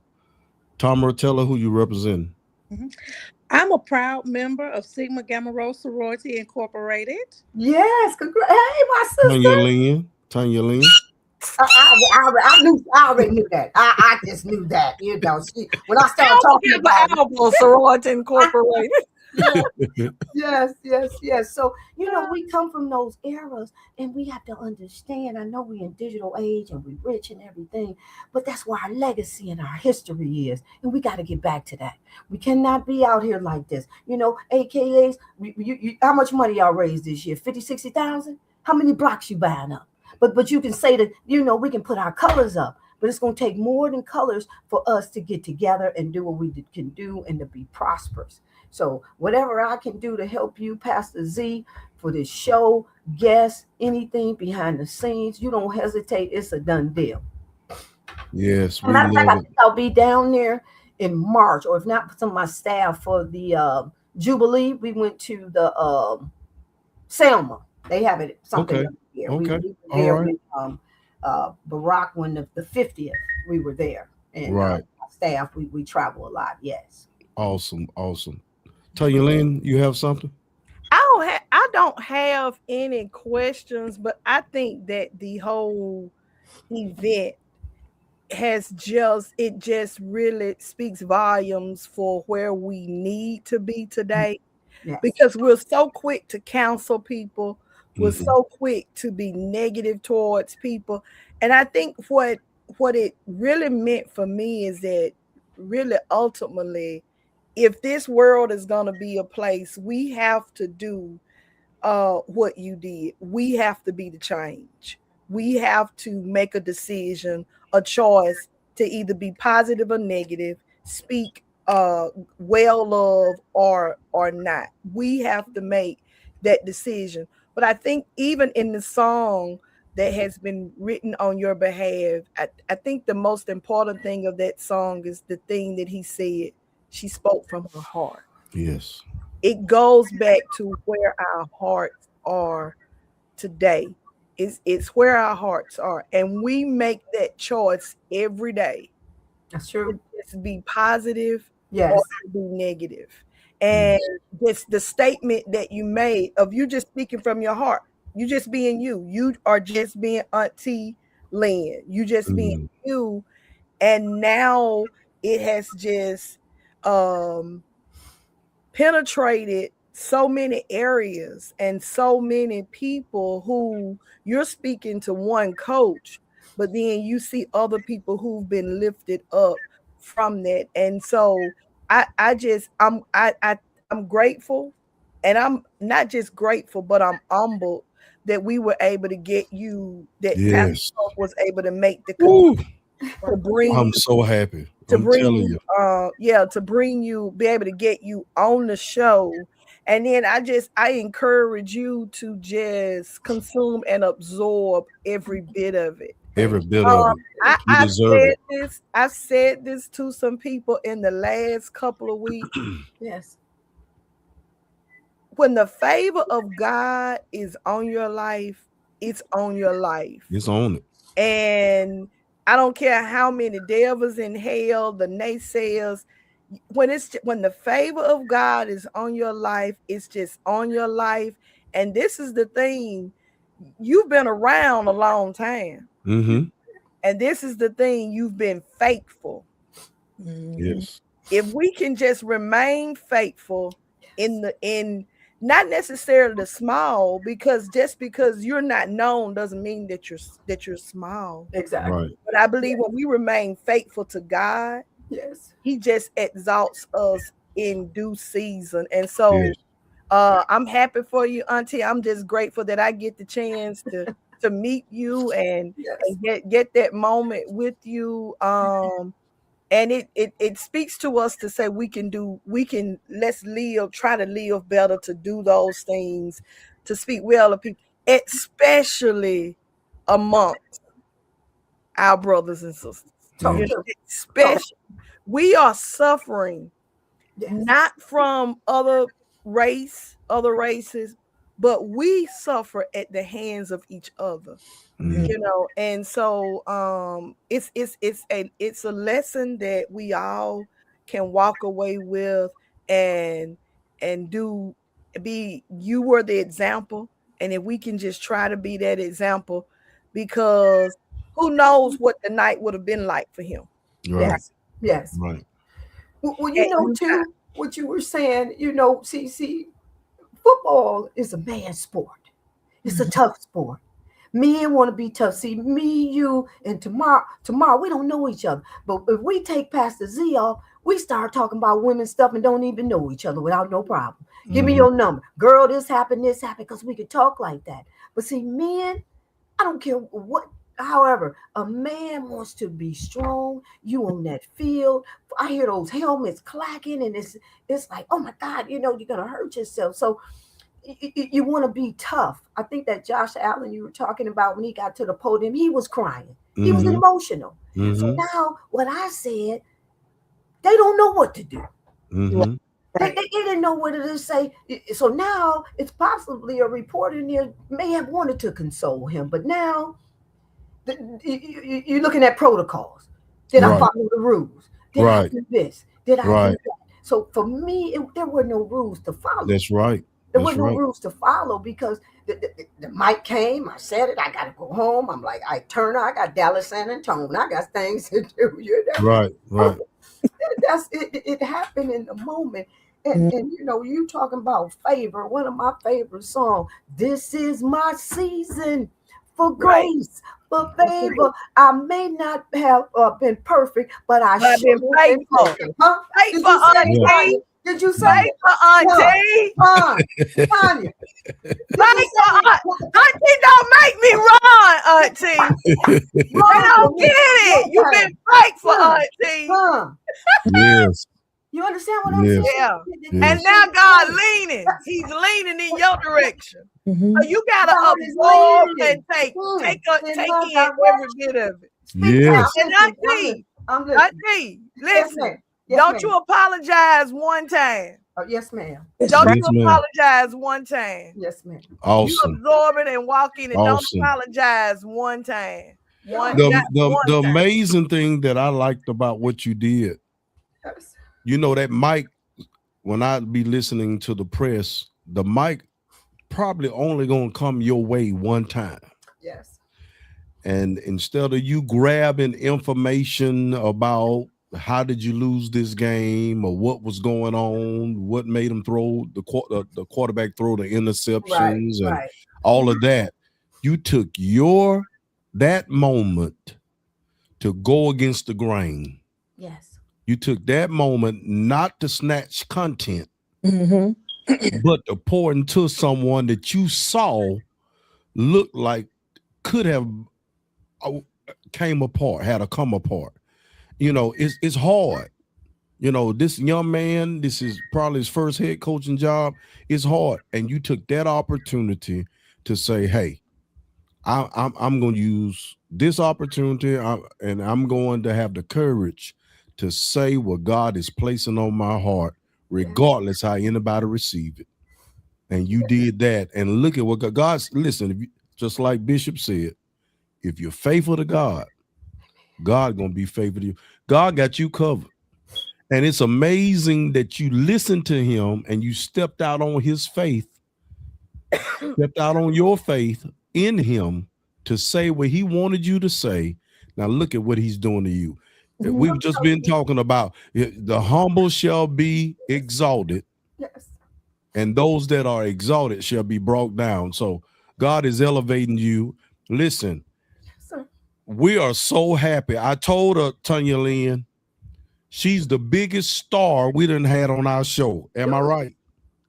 Tamara, tell her who you represent. I'm a proud member of Sigma Gamma Rho Sorority Incorporated. Yes, hey, my sister. Tanya Lynn. I already knew that. I just knew that. You know, when I started talking about Sorority Incorporated. Yes. So, you know, we come from those eras and we have to understand. I know we're in digital age and we're rich and everything, but that's where our legacy and our history is. And we got to get back to that. We cannot be out here like this. You know, AKAs, how much money y'all raised this year? 50, 60,000? How many blocks you buying up? But you can say that, you know, we can put our colors up. But it's going to take more than colors for us to get together and do what we can do and to be prosperous. So whatever I can do to help you, Pastor Z, for this show, guests, anything behind the scenes, you don't hesitate. It's a done deal. Yes. Matter of fact, I think I'll be down there in March, or if not, some of my staff for the Jubilee. We went to the Selma. They have it something here. Okay. We were there with Barack when the 50th. We were there, and staff. We travel a lot. Yes. Awesome. Tanya Lynn, you have something? I don't have any questions, but I think that the whole event just really speaks volumes for where we need to be today. Yes. Because we're so quick to counsel people. We're so quick to be negative towards people. And I think what it really meant for me is that really ultimately, if this world is going to be a place, we have to do what you did. We have to be the change. We have to make a decision, a choice to either be positive or negative, speak well of or not. We have to make that decision. But I think even in the song that has been written on your behalf, I think the most important thing of that song is the thing that he said. She spoke from her heart. Yes. It goes back to where our hearts are today. It's where our hearts are. And we make that choice every day. That's true. To be positive or to be negative. And it's the statement that you made of you just speaking from your heart. You just being you. You are just being Auntie Lynn. You just being you. And now it has just penetrated so many areas and so many people who you're speaking to one coach, but then you see other people who've been lifted up from that. And so I'm grateful, and I'm not just grateful, but I'm humbled that we were able to get you, that Pastor was able to make the to bring. I'm so happy. To bring you, to bring you, be able to get you on the show. And then I encourage you to just consume and absorb every bit of it. Every bit of it. I've said this to some people in the last couple of weeks. Yes. When the favor of God is on your life, it's on your life. It's on it. And I don't care how many devils in hell, the naysayers, when the favor of God is on your life, it's just on your life. And this is the thing, you've been around a long time. And this is the thing, you've been faithful. Yes. If we can just remain faithful in not necessarily the small, because just because you're not known doesn't mean that you're small. Exactly. Right. But I believe when we remain faithful to God, Yes. He just exalts us in due season. And so Yes. I'm happy for you, Auntie. I'm just grateful that I get the chance to meet you and get that moment with you. And it speaks to us to say let's try to live better, to do those things, to speak well of people, especially amongst our brothers and sisters. Talk to Especially, we are suffering Yes. not from other races, but we suffer at the hands of each other. You know, and so it's a lesson that we all can walk away with and you were the example, and if we can just try to be that example, because who knows what the night would have been like for him. Right. Yes. Right. Well, you know, too, what you were saying, you know, see, football is a man's sport. It's a tough sport. Men want to be tough. See, me, you, and tomorrow, we don't know each other. But if we take Pastor Z off, we start talking about women's stuff and don't even know each other without no problem. Give me your number. Girl, this happened, because we could talk like that. But see, men, I don't care what. However, a man wants to be strong. You on that field. I hear those helmets clacking, and it's like, oh my God, you know, you're gonna hurt yourself. So you want to be tough. I think that Josh Allen you were talking about, when he got to the podium, he was crying. He was emotional. So now what I said, they don't know what to do. They didn't know what to say. So now it's possibly a reporter in there may have wanted to console him, but now you're looking at protocols. Did I follow the rules? Did I do this? Did I do that? So for me, there were no rules to follow. That's right. There were no rules to follow, because the mic came. I said it. I got to go home. I'm like, Turner. I got Dallas, San Antonio. I got things to do. You know? Right. That's it. It happened in the moment. And you know, you talking about favor. One of my favorite songs. This is my season for grace, for favor. I may not have been perfect, but I've been faithful. Huh? Faithful, Did you say Auntie? Tanya. Auntie, don't make me run, Auntie. I don't get it. You've been faithful, Auntie. Yes. You understand what I'm saying? Yeah. And now God leaning. He's leaning in your direction. So you gotta absorb and take in every bit of it. Yes. And Auntie, listen. Don't you apologize one time. Yes, ma'am. Don't you apologize one time. Yes, ma'am. Awesome. You absorb it and walk in, and don't apologize one time. The amazing thing that I liked about what you did, you know, that mic, when I be listening to the press, the mic probably only gonna come your way one time. Yes. And instead of you grabbing information about how did you lose this game, or what was going on, what made him throw the quarterback throw the interceptions and all of that, you took that moment to go against the grain. Yes. You took that moment not to snatch content, but to pour into someone that you saw looked like could have come apart. You know, it's hard. You know, this young man, this is probably his first head coaching job. It's hard. And you took that opportunity to say, hey, I'm going to use this opportunity, and I'm going to have the courage to say what God is placing on my heart, regardless how anybody receive it. And you did that. And look at what listen, just like Bishop said, if you're faithful to God, God gonna be faithful to you. God got you covered. And it's amazing that you listened to him and you stepped out on his faith, stepped out on your faith in him to say what he wanted you to say. Now look at what he's doing to you. We've just been talking about the humble shall be exalted. Yes. and those that are exalted shall be brought down. So God is elevating you. Listen, Sir. we are so happy. I told her, Tanya Lynn, she's the biggest star we done had on our show. Am I right?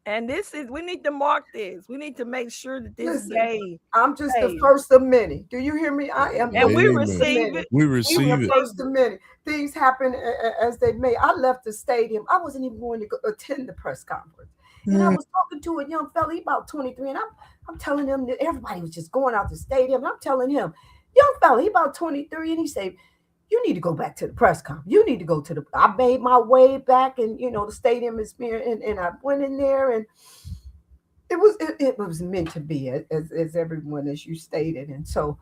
And we need to mark this. We need to make sure that this day. I'm just the first of many. Do you hear me? I am. And we receive it. We receive it. First of many. Things happen as they may. I left the stadium. I wasn't even going to attend the press conference. And I was talking to a young fella, he about 23, and I'm telling him that everybody was just going out the stadium. And I'm telling him, young fella, he about 23, and he said, you need to go back to the press conference. You need to go to I made my way back, and the stadium is here, and I went in there, and it was meant to be, as everyone, as you stated. And so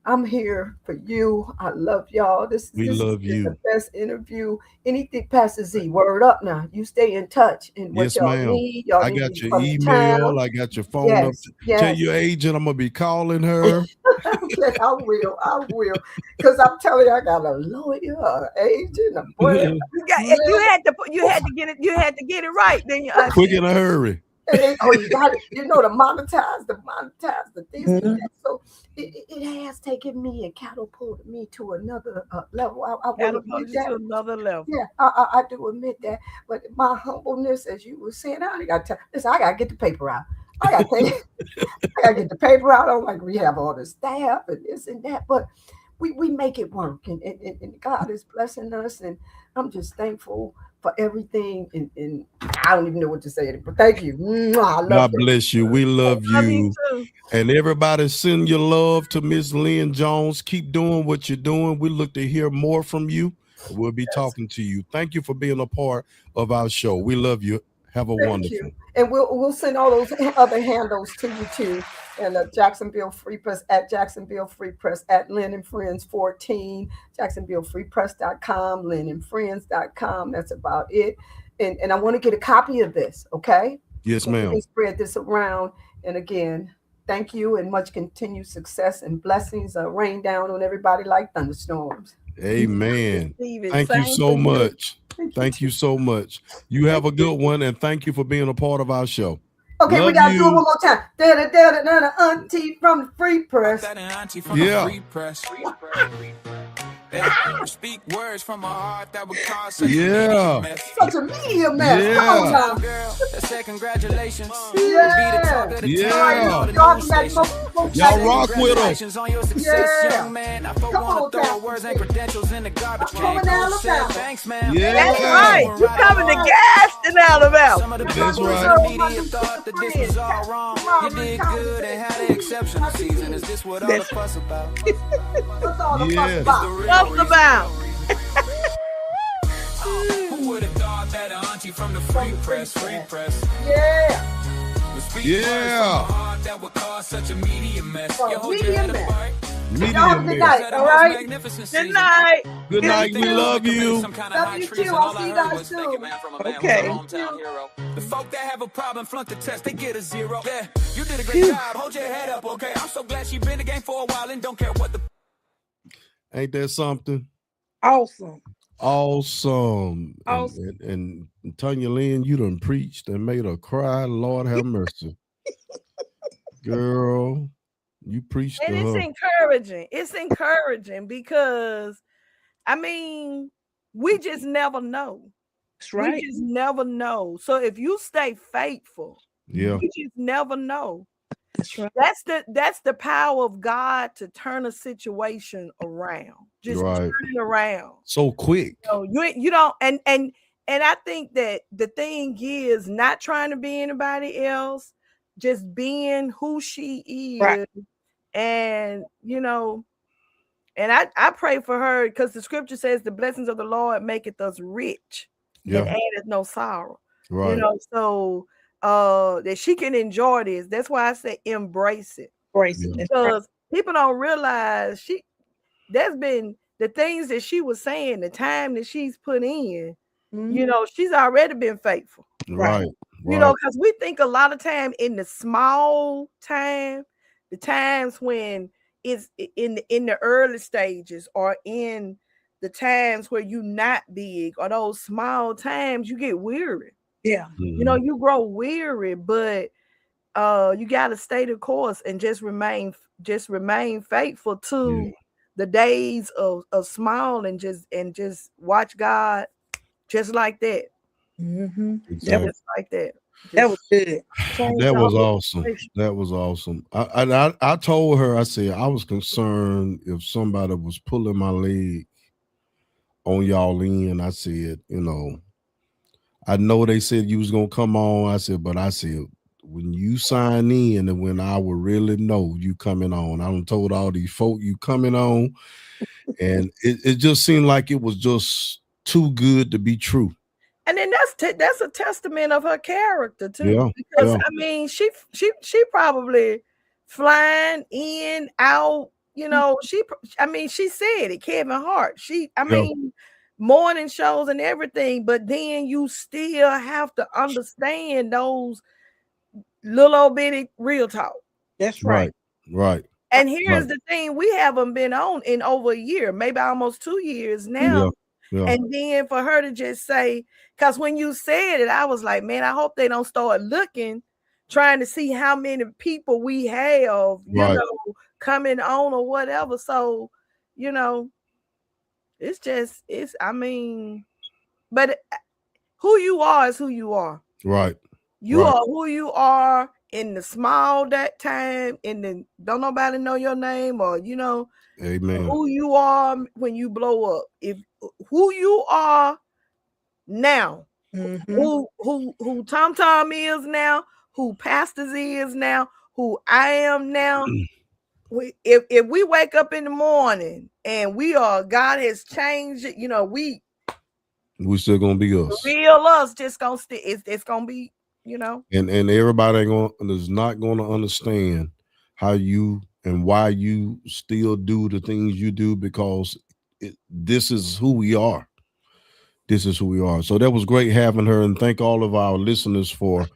I'm here for you. I love y'all. We love you. The best interview. Anything, Pastor Z, word up now. You stay in touch. And what yes, y'all ma'am. need, y'all I need got to your come to email. town. I got your phone up. Tell your agent I'm going to be calling her. Okay, I will. Because I'm telling you, I got a lawyer, agent, a brand. You had to get it right. Then you quick in a hurry. And then, you got it, to monetize the this and that. So it has taken me and catapulted me to another level. I will admit that. To another level. Yeah, I do admit that. But my humbleness, as you were saying, I got to listen. I got to get the paper out. I got to get the paper out. I'm like, we have all the staff and this and that, but we make it work, and God is blessing us, and I'm just thankful for everything, and I don't even know what to say, but thank you. God bless you. We love you. And everybody send your love to Miss Lynn Jones. Keep doing what you're doing. We look to hear more from you. We'll be talking to you. Thank you for being a part of our show. We love you. Have a wonderful. You. And we'll send all those other handles to you too. And Jacksonville Free Press at Jacksonville Free Press at Lynn and Friends 14, JacksonvilleFreePress.com, LynnandFriends.com. That's about it. And I want to get a copy of this, okay? Yes, ma'am. Spread this around. And again, thank you, and much continued success and blessings rain down on everybody like thunderstorms. Amen. Thank you so much. Thank you so much. You have a good one, and thank you for being a part of our show. Okay, love we got to do it you. one more time. Da-da-da-da-da, auntie from the Free Press. Yeah. Speak words from a heart that would cause such a media mess. Yeah. Come on now. Girl, say congratulations. Yeah. Y'all rock with us. Yeah. Young man. I want to throw words and credentials in the garbage can. Thanks, man. Yeah. That's right. You coming to gas in Alabama. That's right. Media thought that this was all wrong. You did good and had an exceptional season. Is this what all the fuss about? What's all the fuss about? Who would have thought that auntie from the Free Press? Yeah. Yeah. That would cause such a media mess. Media mess. Media good night, all right? Good night. Good night. We love you. Love you too. I'll see you guys soon. Okay. The folk that have a problem flunk the test, they get a 0. Yeah, you did a great job. Hold your head up, okay? I'm so glad she been in the game for a while and don't care what the. Ain't that something? Awesome. And Tanya Lynn, you done preached and made her cry. Lord have mercy. Girl, you preached and to it's her. encouraging. It's encouraging because, I mean, we just never know. That's right. We just never know. So if you stay faithful, yeah, you just never know. That's right. That's the power of God to turn a situation around. Just turn it around so quick. You don't and I think that the thing is not trying to be anybody else, just being who she is. Right. And and I pray for her because the scripture says the blessings of the Lord maketh us rich and addeth no sorrow. Right. So that she can enjoy this. That's why I say embrace it. Embrace it. Because people don't realize there's been the things that she was saying, the time that she's put in, she's already been faithful. Right. Because we think a lot of time in the small time, the times when it's in the early stages or in the times where you're not big or those small times, you get weary. Yeah. You know, you grow weary, but you got to stay the course and just remain faithful to the days of small and just watch God just like that. That was Just like that. that was Just good. change That our was awesome. situation. That was awesome. I told her, I said, I was concerned if somebody was pulling my leg on y'all in. I said, you know, I know they said you was gonna come on. I said, but I said, when you sign in and when I will really know you coming on. I done told all these folk you coming on, and it just seemed like it was just too good to be true. And then that's a testament of her character too, Yeah, because yeah, I mean she probably flying in out. You know, I mean she said it. Kevin Hart. I yeah, mean morning shows and everything, but then you still have to understand those little old bitty real talk. That's right. right, right, And here's right. the thing: we haven't been on in over a year, maybe almost 2 years now. Yeah, yeah, And then for her to just say, because when you said it, I was like, man, I hope they don't start looking, trying to see how many people we have, right, coming on or whatever. So, you know, I mean, but who you are is who you are. right, You right. are who you are in the small that time, and then don't nobody know your name, or Amen. who you are when you blow up. If who you are now, who Tom Tom is now, who Pastors is now, who I am now. If we wake up in the morning and God has changed it, We still gonna be us, real us just gonna it's gonna be, you know. and everybody is not gonna understand how you and why you still do the things you do, because this is who we are. This is who we are. So that was great having her, and thank all of our listeners for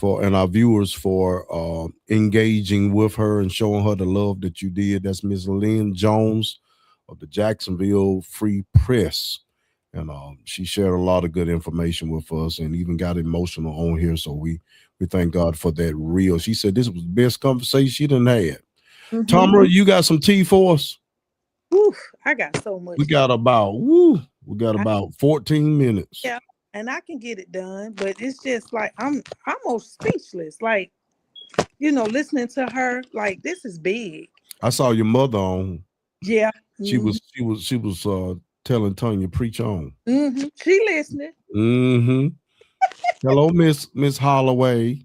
and our viewers for engaging with her and showing her the love that you did. That's Miss Lynn Jones of the Jacksonville Free Press. And she shared a lot of good information with us and even got emotional on here. So we thank God for that real. She said this was the best conversation she done had. Tamara, you got some tea for us? Oof, I got so much. We got about 14 minutes. Yeah, and I can get it done, but it's just like I'm almost speechless. Like, listening to her, like this is big. I saw your mother on. Yeah. She was telling Tanya preach on. She listening. Hello, Miss Holloway.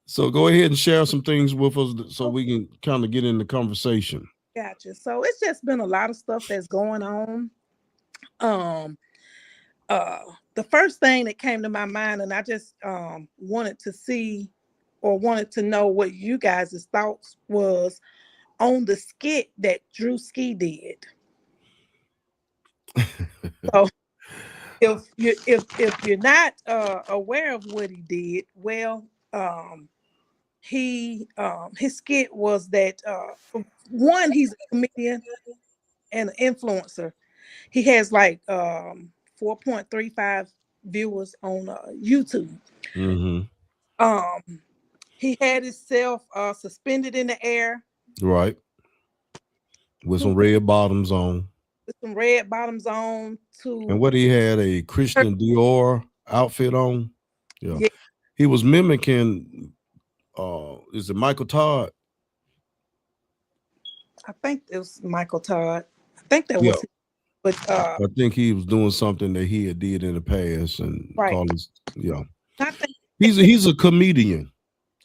So go ahead and share some things with us so we can kind of get in the conversation. Gotcha. So it's just been a lot of stuff that's going on. The first thing that came to my mind, and I just wanted to see or wanted to know what you guys' thoughts was on the skit that Drew Ski did. So if you're not aware of what he did, well, his skit was that one, he's a comedian and an influencer. He has like 4.35 viewers on YouTube. He had himself suspended in the air, Right. With some red bottoms on. with some red bottoms on. And what he had a Christian Dior outfit on. Yeah. He was mimicking is it Michael Todd? I think it was Michael Todd. I think that Yeah. was him. But I think he was doing something that he had did in the past and right. I think he's a comedian.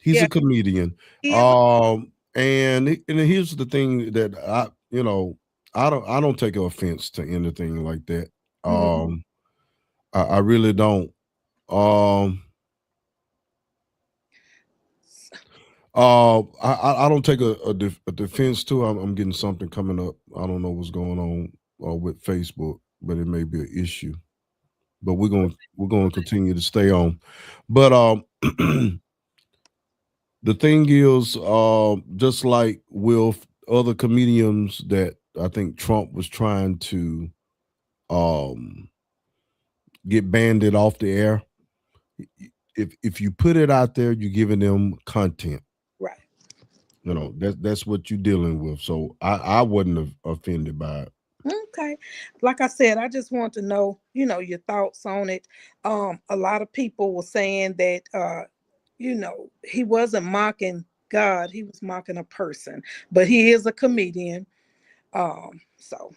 He's Yeah. a comedian. he is And here's the thing that I don't take offense to anything like that. I really don't. I don't take a defense to. I'm getting something coming up. I don't know what's going on with Facebook, but it may be an issue. But we're gonna continue to stay on. But the thing is, just like with other comedians that I think Trump was trying to get banded off the air. If you put it out there, you're giving them content. Right. You know, that's what you're dealing with. So I wasn't offended by it. Okay. Like I said, I just want to know, your thoughts on it. A lot of people were saying that he wasn't mocking God, he was mocking a person, but he is a comedian. So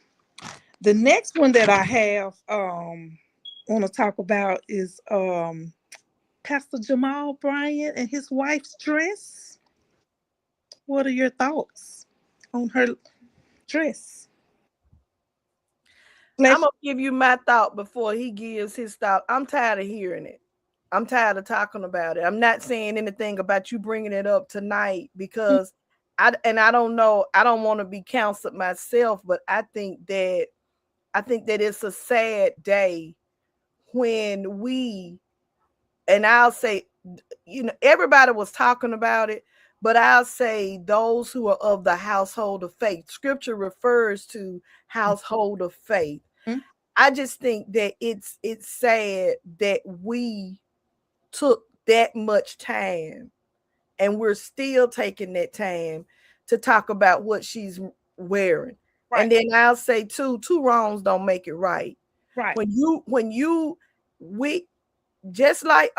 the next one that I have want to talk about is Pastor Jamal Bryant and his wife's dress. What are your thoughts on her dress? I'm gonna give you my thought before he gives his thought. I'm tired of hearing it. I'm tired of talking about it. I'm not saying anything about you bringing it up tonight because I don't know. I don't want to be counseled myself, but I think that it's a sad day when I'll say, everybody was talking about it, but I'll say those who are of the household of faith. Scripture refers to household of faith. Mm-hmm. I just think that it's sad that we took that much time and we're still taking that time to talk about what she's wearing. Right. And then I'll say two wrongs don't make it right. Right. We just like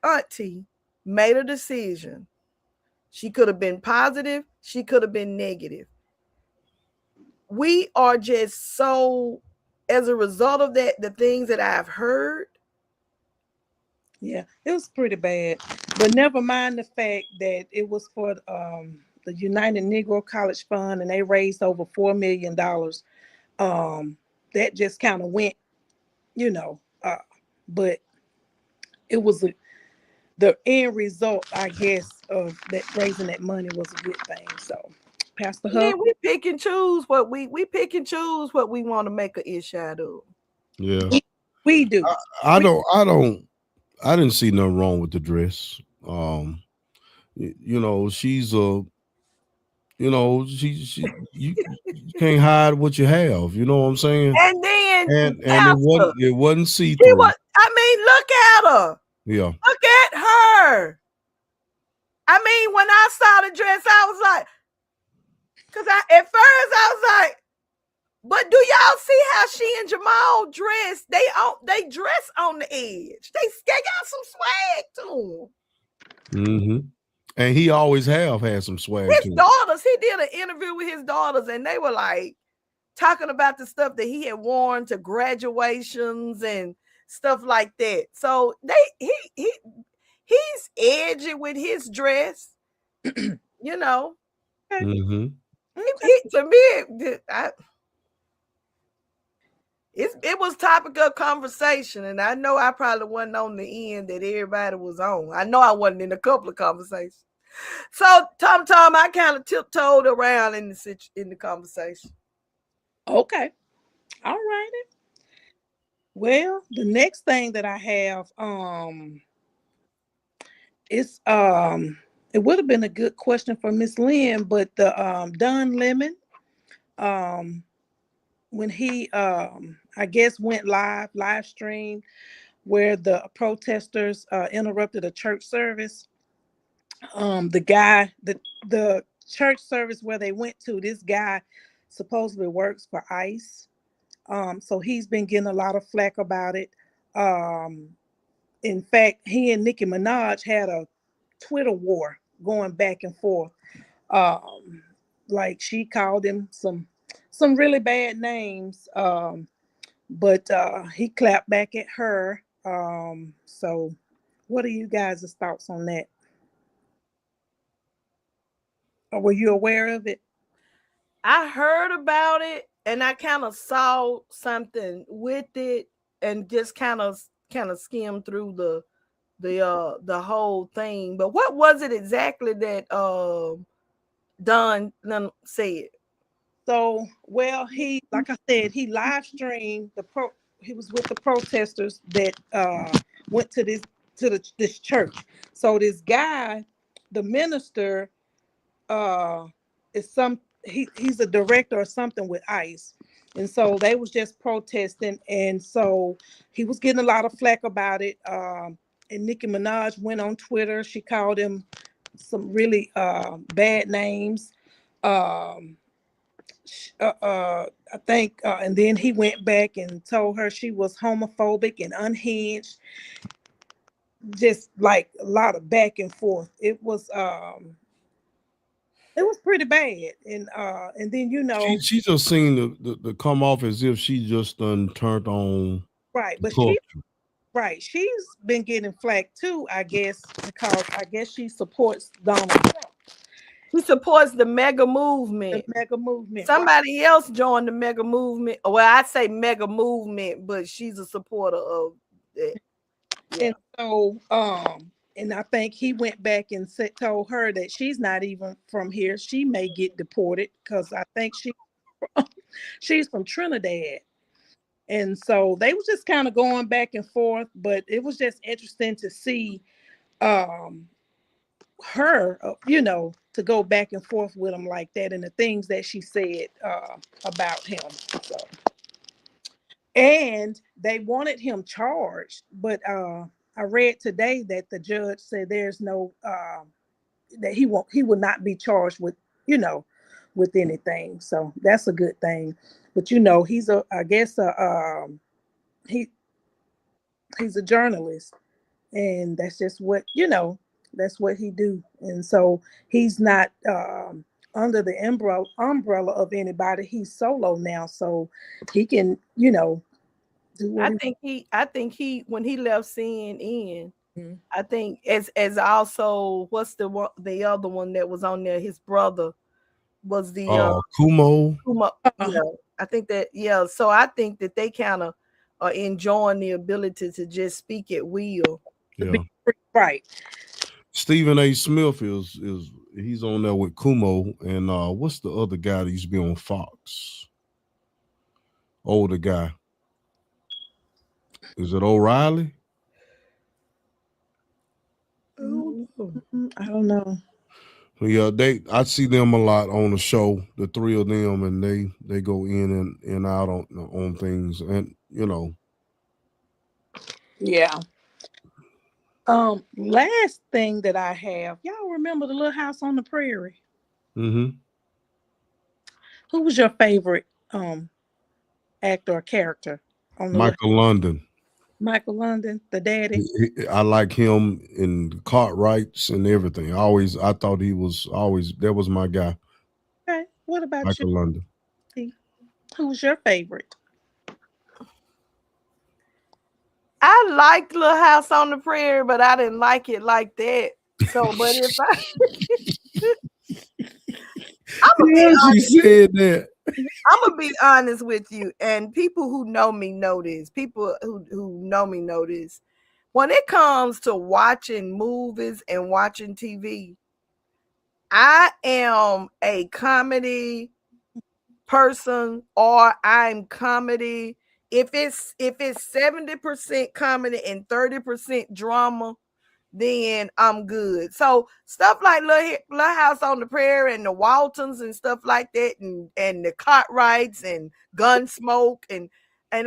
Auntie made a decision. She could have been positive, she could have been negative. We are just so, as a result of that, the things that I've heard. Yeah, it was pretty bad. But never mind the fact that it was for the United Negro College Fund and they raised over $4 million. That just kind of went, but it was the end result, I guess, of that raising that money was a good thing. So Pastor Huff. Yeah, we pick and choose what we want to make an issue out of. Yeah. We do. I didn't see nothing wrong with the dress. She's she you can't hide what you have. You know what I'm saying? And then it wasn't see-through. Look at her. Yeah. Look at her. I mean, when I saw the dress, I was like, because at first I was like, but do y'all see how she and Jamal dress? They dress on the edge. They got some swag to them. Mm-hmm. And he always had some swag. His daughters, he did an interview with his daughters, and they were like talking about the stuff that he had worn to graduations and stuff like that. So he's edgy with his dress, Mm-hmm. To me, it was topic of conversation, and I know I probably wasn't on the end that everybody was on. I know I wasn't in a couple of conversations. So Tom, I kind of tiptoed around in the conversation. Okay, all righty. Well, the next thing that I have, it's it would have been a good question for Miss Lynn, but the Don Lemon, when he I guess went live stream where the protesters interrupted a church service. The church service where they went to, this guy supposedly works for ICE. So he's been getting a lot of flack about it. In fact, he and Nicki Minaj had a Twitter war going back and forth. Like she called him some really bad names, but he clapped back at her. So what are you guys' thoughts on that? Or were you aware of it? I heard about it and I kind of saw something with it and just kind of skimmed through the whole thing. But what was it exactly that Don said? So, well, he, like I said, he live streamed he was with the protesters that went to this church. So this guy, the minister, is he's a director or something with ICE, And so they was just protesting, and so he was getting a lot of flack about it. And Nicki Minaj went on Twitter. She called him some really bad names. Um, I think, and then he went back and told her she was homophobic and unhinged. Just like a lot of back and forth. It was pretty bad. And then she just seemed to come off as if she just done turned on right, the but culture. right, she's been getting flack too, I guess, because I guess she supports Donald Trump. She supports the mega movement. The mega movement. Somebody else joined the mega movement. Well, I say mega movement, but she's a supporter of it. Yeah. And so, and I think he went back and told her that she's not even from here. She may get deported because I think she's from Trinidad. And so they was just kind of going back and forth, but it was just interesting to see her, to go back and forth with him like that, and the things that she said about him. So, and they wanted him charged, but I read today that the judge said there's no that he will not be charged with with anything. So that's a good thing. But he's he's a journalist, and that's just what that's what he do. And so he's not under the umbrella of anybody. He's solo now, so he can do what I think he when he left CNN, mm-hmm. I think as also what's the other one that was on there, his brother was the Kumo. I think that so I think that they kind of are enjoying the ability to just speak at will. Yeah. Right. Stephen A. Smith is he's on there with Kumo, and what's the other guy that used to be on Fox? Older guy. Is it O'Reilly? I don't know. Yeah, I see them a lot on the show, the three of them, and they go in and out on things, and Yeah. Last thing that I have, y'all remember the Little House on the Prairie? Mm-hmm. Who was your favorite actor or character on the Michael London? Michael London, the daddy. I like him in Cartwrights and everything. I thought he was always, that was my guy. Okay. What about Michael London? Who was your favorite? I liked Little House on the Prairie, but I didn't like it like that. So, but if I'm gonna be honest with you, and people who know me know this. People who know me know this. When it comes to watching movies and watching TV, I am a comedy person, or I'm comedy. If it's 70% comedy and 30% drama, then I'm good. So stuff like Little House on the Prairie and the Waltons and stuff like that, and the Cartwrights and Gunsmoke and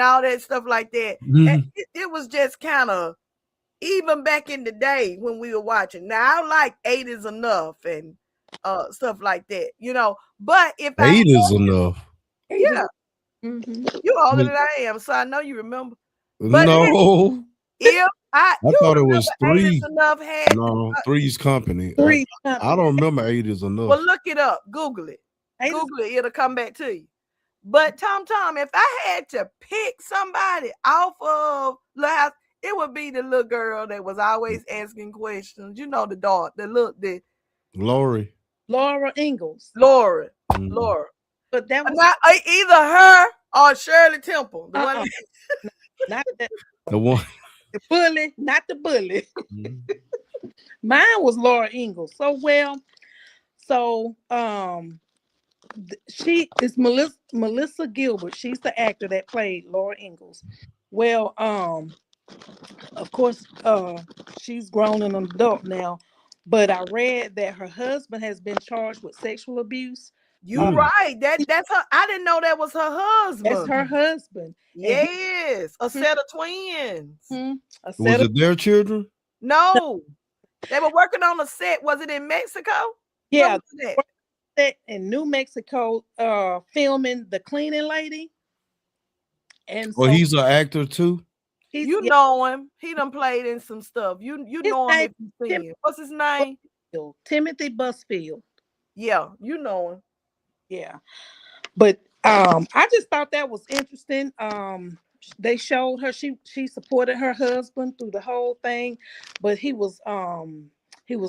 all that stuff like that. Mm-hmm. It was just kind of even back in the day when we were watching. Now I like 8 is Enough and stuff like that, But if 8 is Enough. Yeah. Mm-hmm. You're older than I am, so I know you remember. But no. If I thought it was 3. 8 is Enough had no, 3's Company. 3's Company. I don't remember 8 is Enough. Well, look it up. Google it. It'll come back to you. But Tom, if I had to pick somebody off of Little House, it would be the little girl that was always asking questions. The dog, the Lori. Laura Ingalls. Laura. But that was not either her or Shirley Temple. The one not that. The one. The bully, not the bully. Mine was Laura Ingalls. She is Melissa Gilbert. She's the actor that played Laura Ingalls. Well, of course, she's grown and an adult now, but I read that her husband has been charged with sexual abuse. You right. That's her. I didn't know that was her husband. That's her husband. Yes, a set of twins. Was it their children? No, they were working on a set. Was it in Mexico? Yeah, set in New Mexico, filming The Cleaning Lady. And well, he's an actor too. You know him. He done played in some stuff. You know him if you see him. What's his name? Timothy Busfield. Yeah, you know him. Yeah, but I just thought that was interesting. They showed her she supported her husband through the whole thing, but he was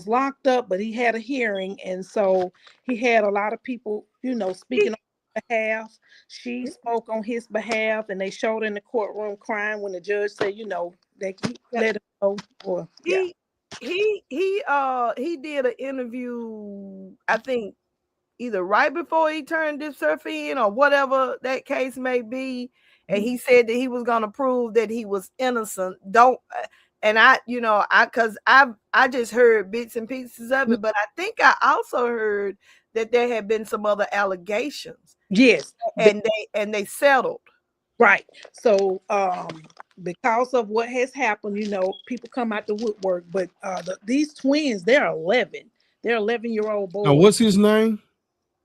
locked up, but he had a hearing, and so he had a lot of people, speaking on his behalf. She spoke on his behalf, and they showed in the courtroom crying when the judge said, they let him go. Or he did an interview, I think, either right before he turned himself in or whatever that case may be, and he said that he was going to prove that he was innocent. Because I just heard bits and pieces of it, but I think I also heard that there had been some other allegations. Yes, and they settled. Right. So because of what has happened, people come out the woodwork, but these twins, they're 11. They're 11-year-old boys. Now, what's his name?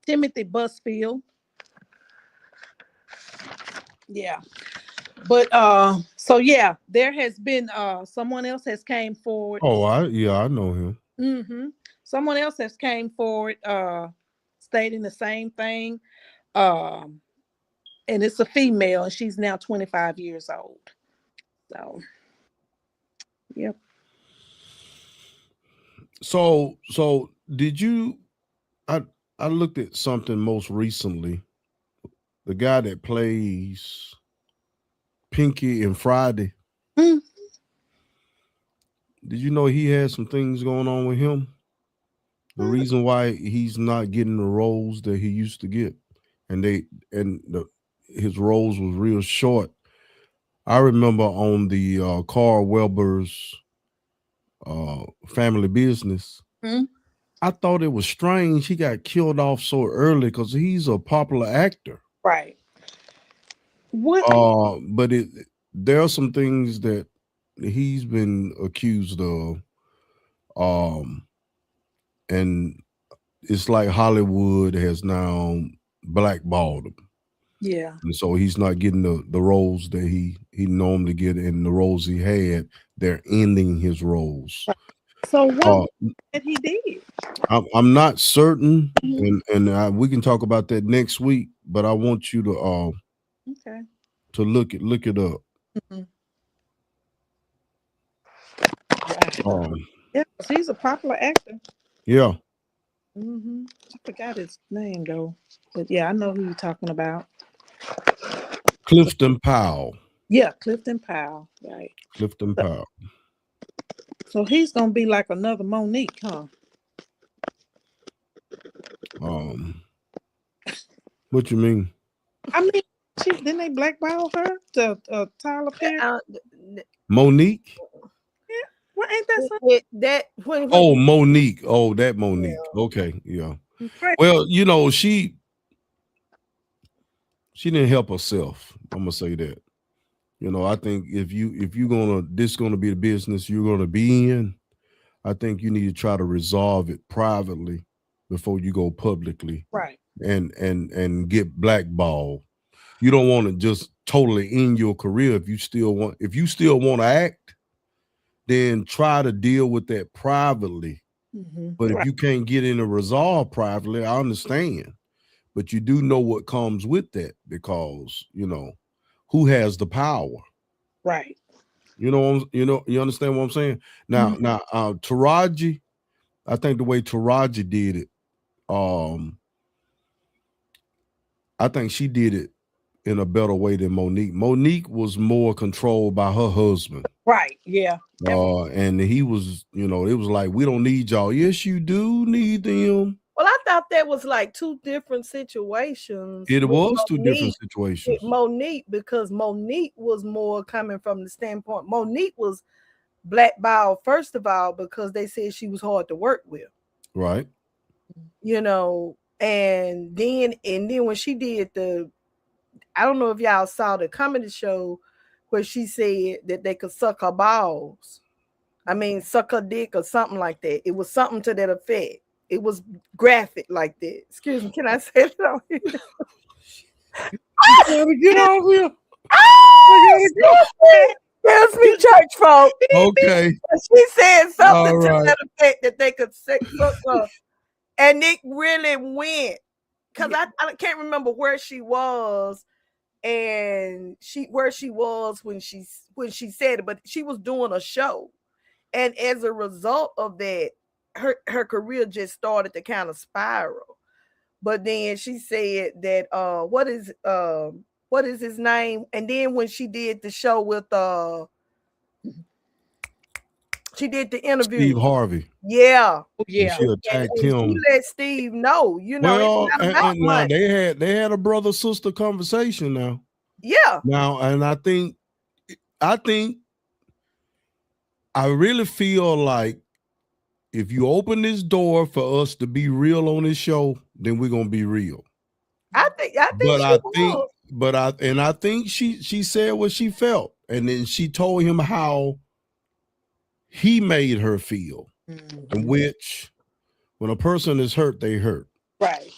Timothy Busfield. Yeah. But so yeah, there has been someone else has came forward. Oh, I know him. Mm-hmm. Someone else has came forward stating the same thing. And it's a female, and she's now 25 years old. So yep. So did you I looked at something most recently. The guy that plays Pinky and Friday. Mm. Did you know he had some things going on with him? The reason why he's not getting the roles that he used to get, and his roles was real short. I remember on the Carl Weber's Family Business. I thought it was strange he got killed off so early because he's a popular actor. Right. What? But there are some things that he's been accused of. And it's like Hollywood has now blackballed him. Yeah. And so he's not getting the roles that he normally get, and the roles he had, they're ending his roles. So what that he did? I'm not certain, and we can talk about that next week. But I want you to to look it up. Yeah, he's a popular actor. Yeah. I forgot his name though, but yeah, I know who you're talking about. Clifton Powell. Yeah, Clifton Powell. Right. Clifton Powell. So he's gonna be like another Monique, huh? What you mean? I mean, didn't they blackball her to Tyler Perry? Monique? Yeah. Well, ain't that something? Oh, Monique. Oh, that Monique. Yeah. Okay, yeah. Well, she didn't help herself. I'm gonna say that. I think if this gonna be the business you're gonna be in, I think you need to try to resolve it privately before you go publicly. Right. And get blackballed. You don't want to just totally end your career. If you still want to act, then try to deal with that privately. But if you can't get in a resolve privately, I understand. But you do know what comes with that, because who has the power? Right. You understand what I'm saying? Now, Taraji, I think the way Taraji did it, I think she did it in a better way than Monique. Monique was more controlled by her husband. Right. Yeah. And he was, it was like, we don't need y'all. Yes, you do need them. Well, I thought that was like two different situations. It was two different situations. Monique, because Monique was more coming from the standpoint. Monique was blackballed, first of all, because they said she was hard to work with. Right. And then when she did I don't know if y'all saw the comedy show where she said that they could suck her balls. I mean, suck her dick or something like that. It was something to that effect. It was graphic like that. Excuse me, can I say it on here? Get off here. Excuse me, church folk. Okay. She said something All to right. that effect that they could suck her. And it really went. Because I can't remember where she was and where she was when she said it, but she was doing a show. And as a result of that, her career just started to kind of spiral. But then she said that what is his name? And then when she did the show with she did the interview. Steve Harvey. Yeah. And she attacked him. She let Steve know, Well, it's not about and now they had a brother-sister conversation now. Yeah. Now, and I really feel like if you open this door for us to be real on this show, then we're gonna be real. I think she said what she felt, and then she told him how he made her feel. In which, when a person is hurt, they hurt. Right.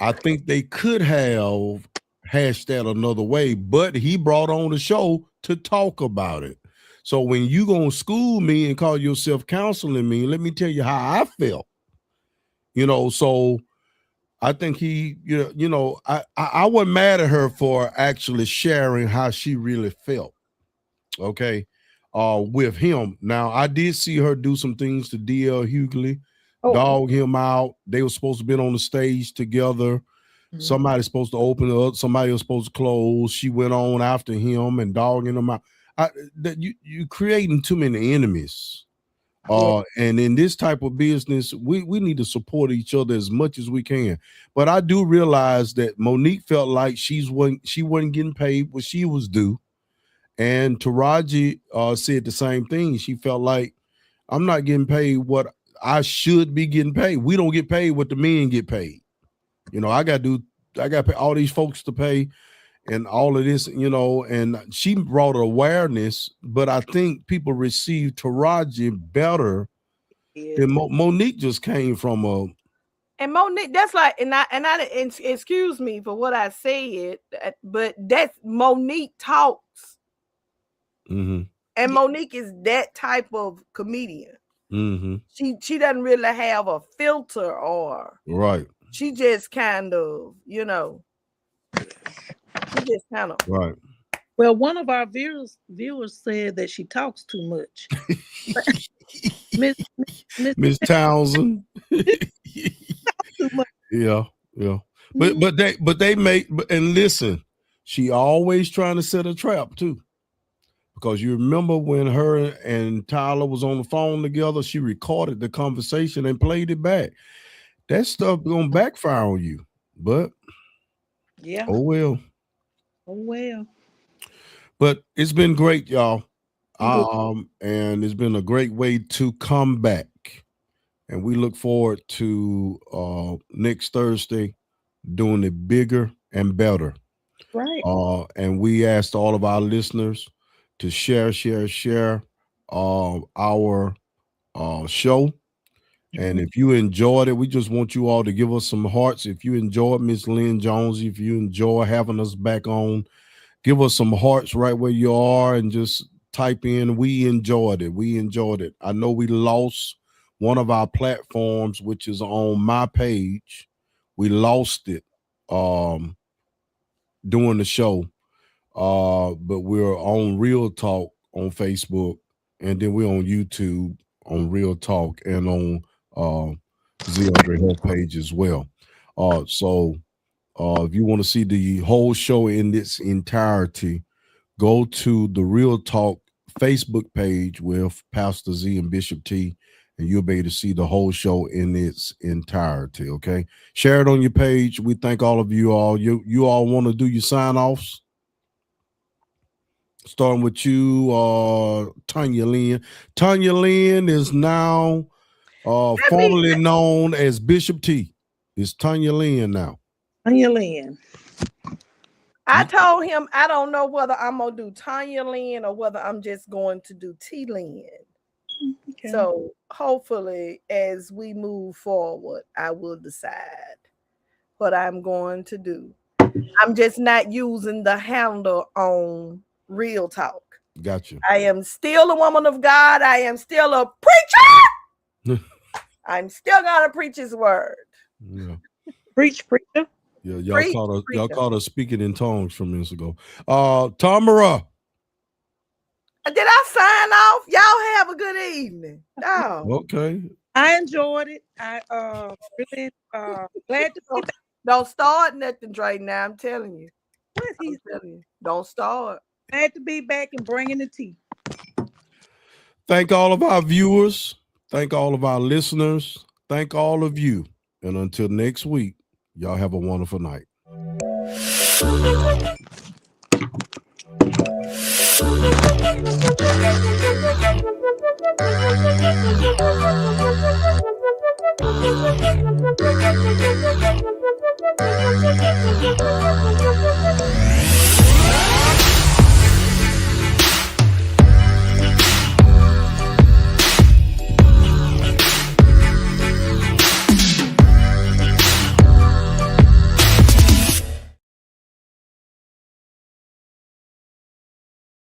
I think they could have hashed that another way, but he brought on the show to talk about it. So when you gonna school me and call yourself counseling me, let me tell you how I felt. So I think I wasn't mad at her for actually sharing how she really felt. Okay. With him. Now, I did see her do some things to D.L. Hughley, dog him out. They were supposed to be on the stage together. Mm-hmm. Somebody's supposed to open up. Somebody was supposed to close. She went on after him and dogging him out. You creating too many enemies. And in this type of business, we need to support each other as much as we can. But I do realize that Monique felt like she wasn't getting paid what she was due. And Taraji said the same thing. She felt like, I'm not getting paid what I should be getting paid. We don't get paid what the men get paid. I got to pay all these folks to pay and all of this, and she brought awareness, but I think people received Taraji better than Monique just came from and Monique, that's like, and excuse me for what I said, but that's Monique talks. Mm-hmm. And Monique is that type of comedian. Mm-hmm. She doesn't really have a filter or right. She just kind of, she just kind of right. Well, one of our viewers said that she talks too much. Miss Townsend. Yeah. But they make, and listen, she always trying to set a trap too. Because you remember when her and Tyler was on the phone together, she recorded the conversation and played it back. That stuff gonna backfire on you. But yeah. Oh well. But it's been great, y'all. And it's been a great way to come back. And we look forward to next Thursday doing it bigger and better. Right. And we asked all of our listeners to share our show. And if you enjoyed it, we just want you all to give us some hearts. If you enjoyed Miss Lynn Jones, if you enjoy having us back on, give us some hearts right where you are and just type in, we enjoyed it. I know we lost one of our platforms, which is on my page. We lost it doing the show. But we're on Real Talk on Facebook, and then we're on YouTube on Real Talk and on Z Andre Health page as well. So if you want to see the whole show in its entirety, go to the Real Talk Facebook page with Pastor Z and Bishop T, and you'll be able to see the whole show in its entirety. Okay, share it on your page. We thank all of you all. You all want to do your sign-offs? Starting with you, Tanya Lynn. Tanya Lynn is now formerly known as Bishop T. It's Tanya Lynn now. Tanya Lynn. I told him I don't know whether I'm gonna do Tanya Lynn or whether I'm just going to do T Lynn. Okay. So hopefully, as we move forward, I will decide what I'm going to do. I'm just not using the handle on Real Talk. Gotcha. I am still a woman of God. I am still a preacher. I'm still gonna preach His word. Yeah. Preach, preacher. Yeah, y'all caught us speaking in tongues from minutes ago. Tamara. Did I sign off? Y'all have a good evening. No. Okay. I enjoyed it. I really glad to be back. Don't start nothing, Dre. Now I'm telling you. What he's telling you. Don't start. Glad to be back and bringing the tea. Thank all of our viewers. Thank all of our listeners. Thank all of you. And until next week, y'all have a wonderful night.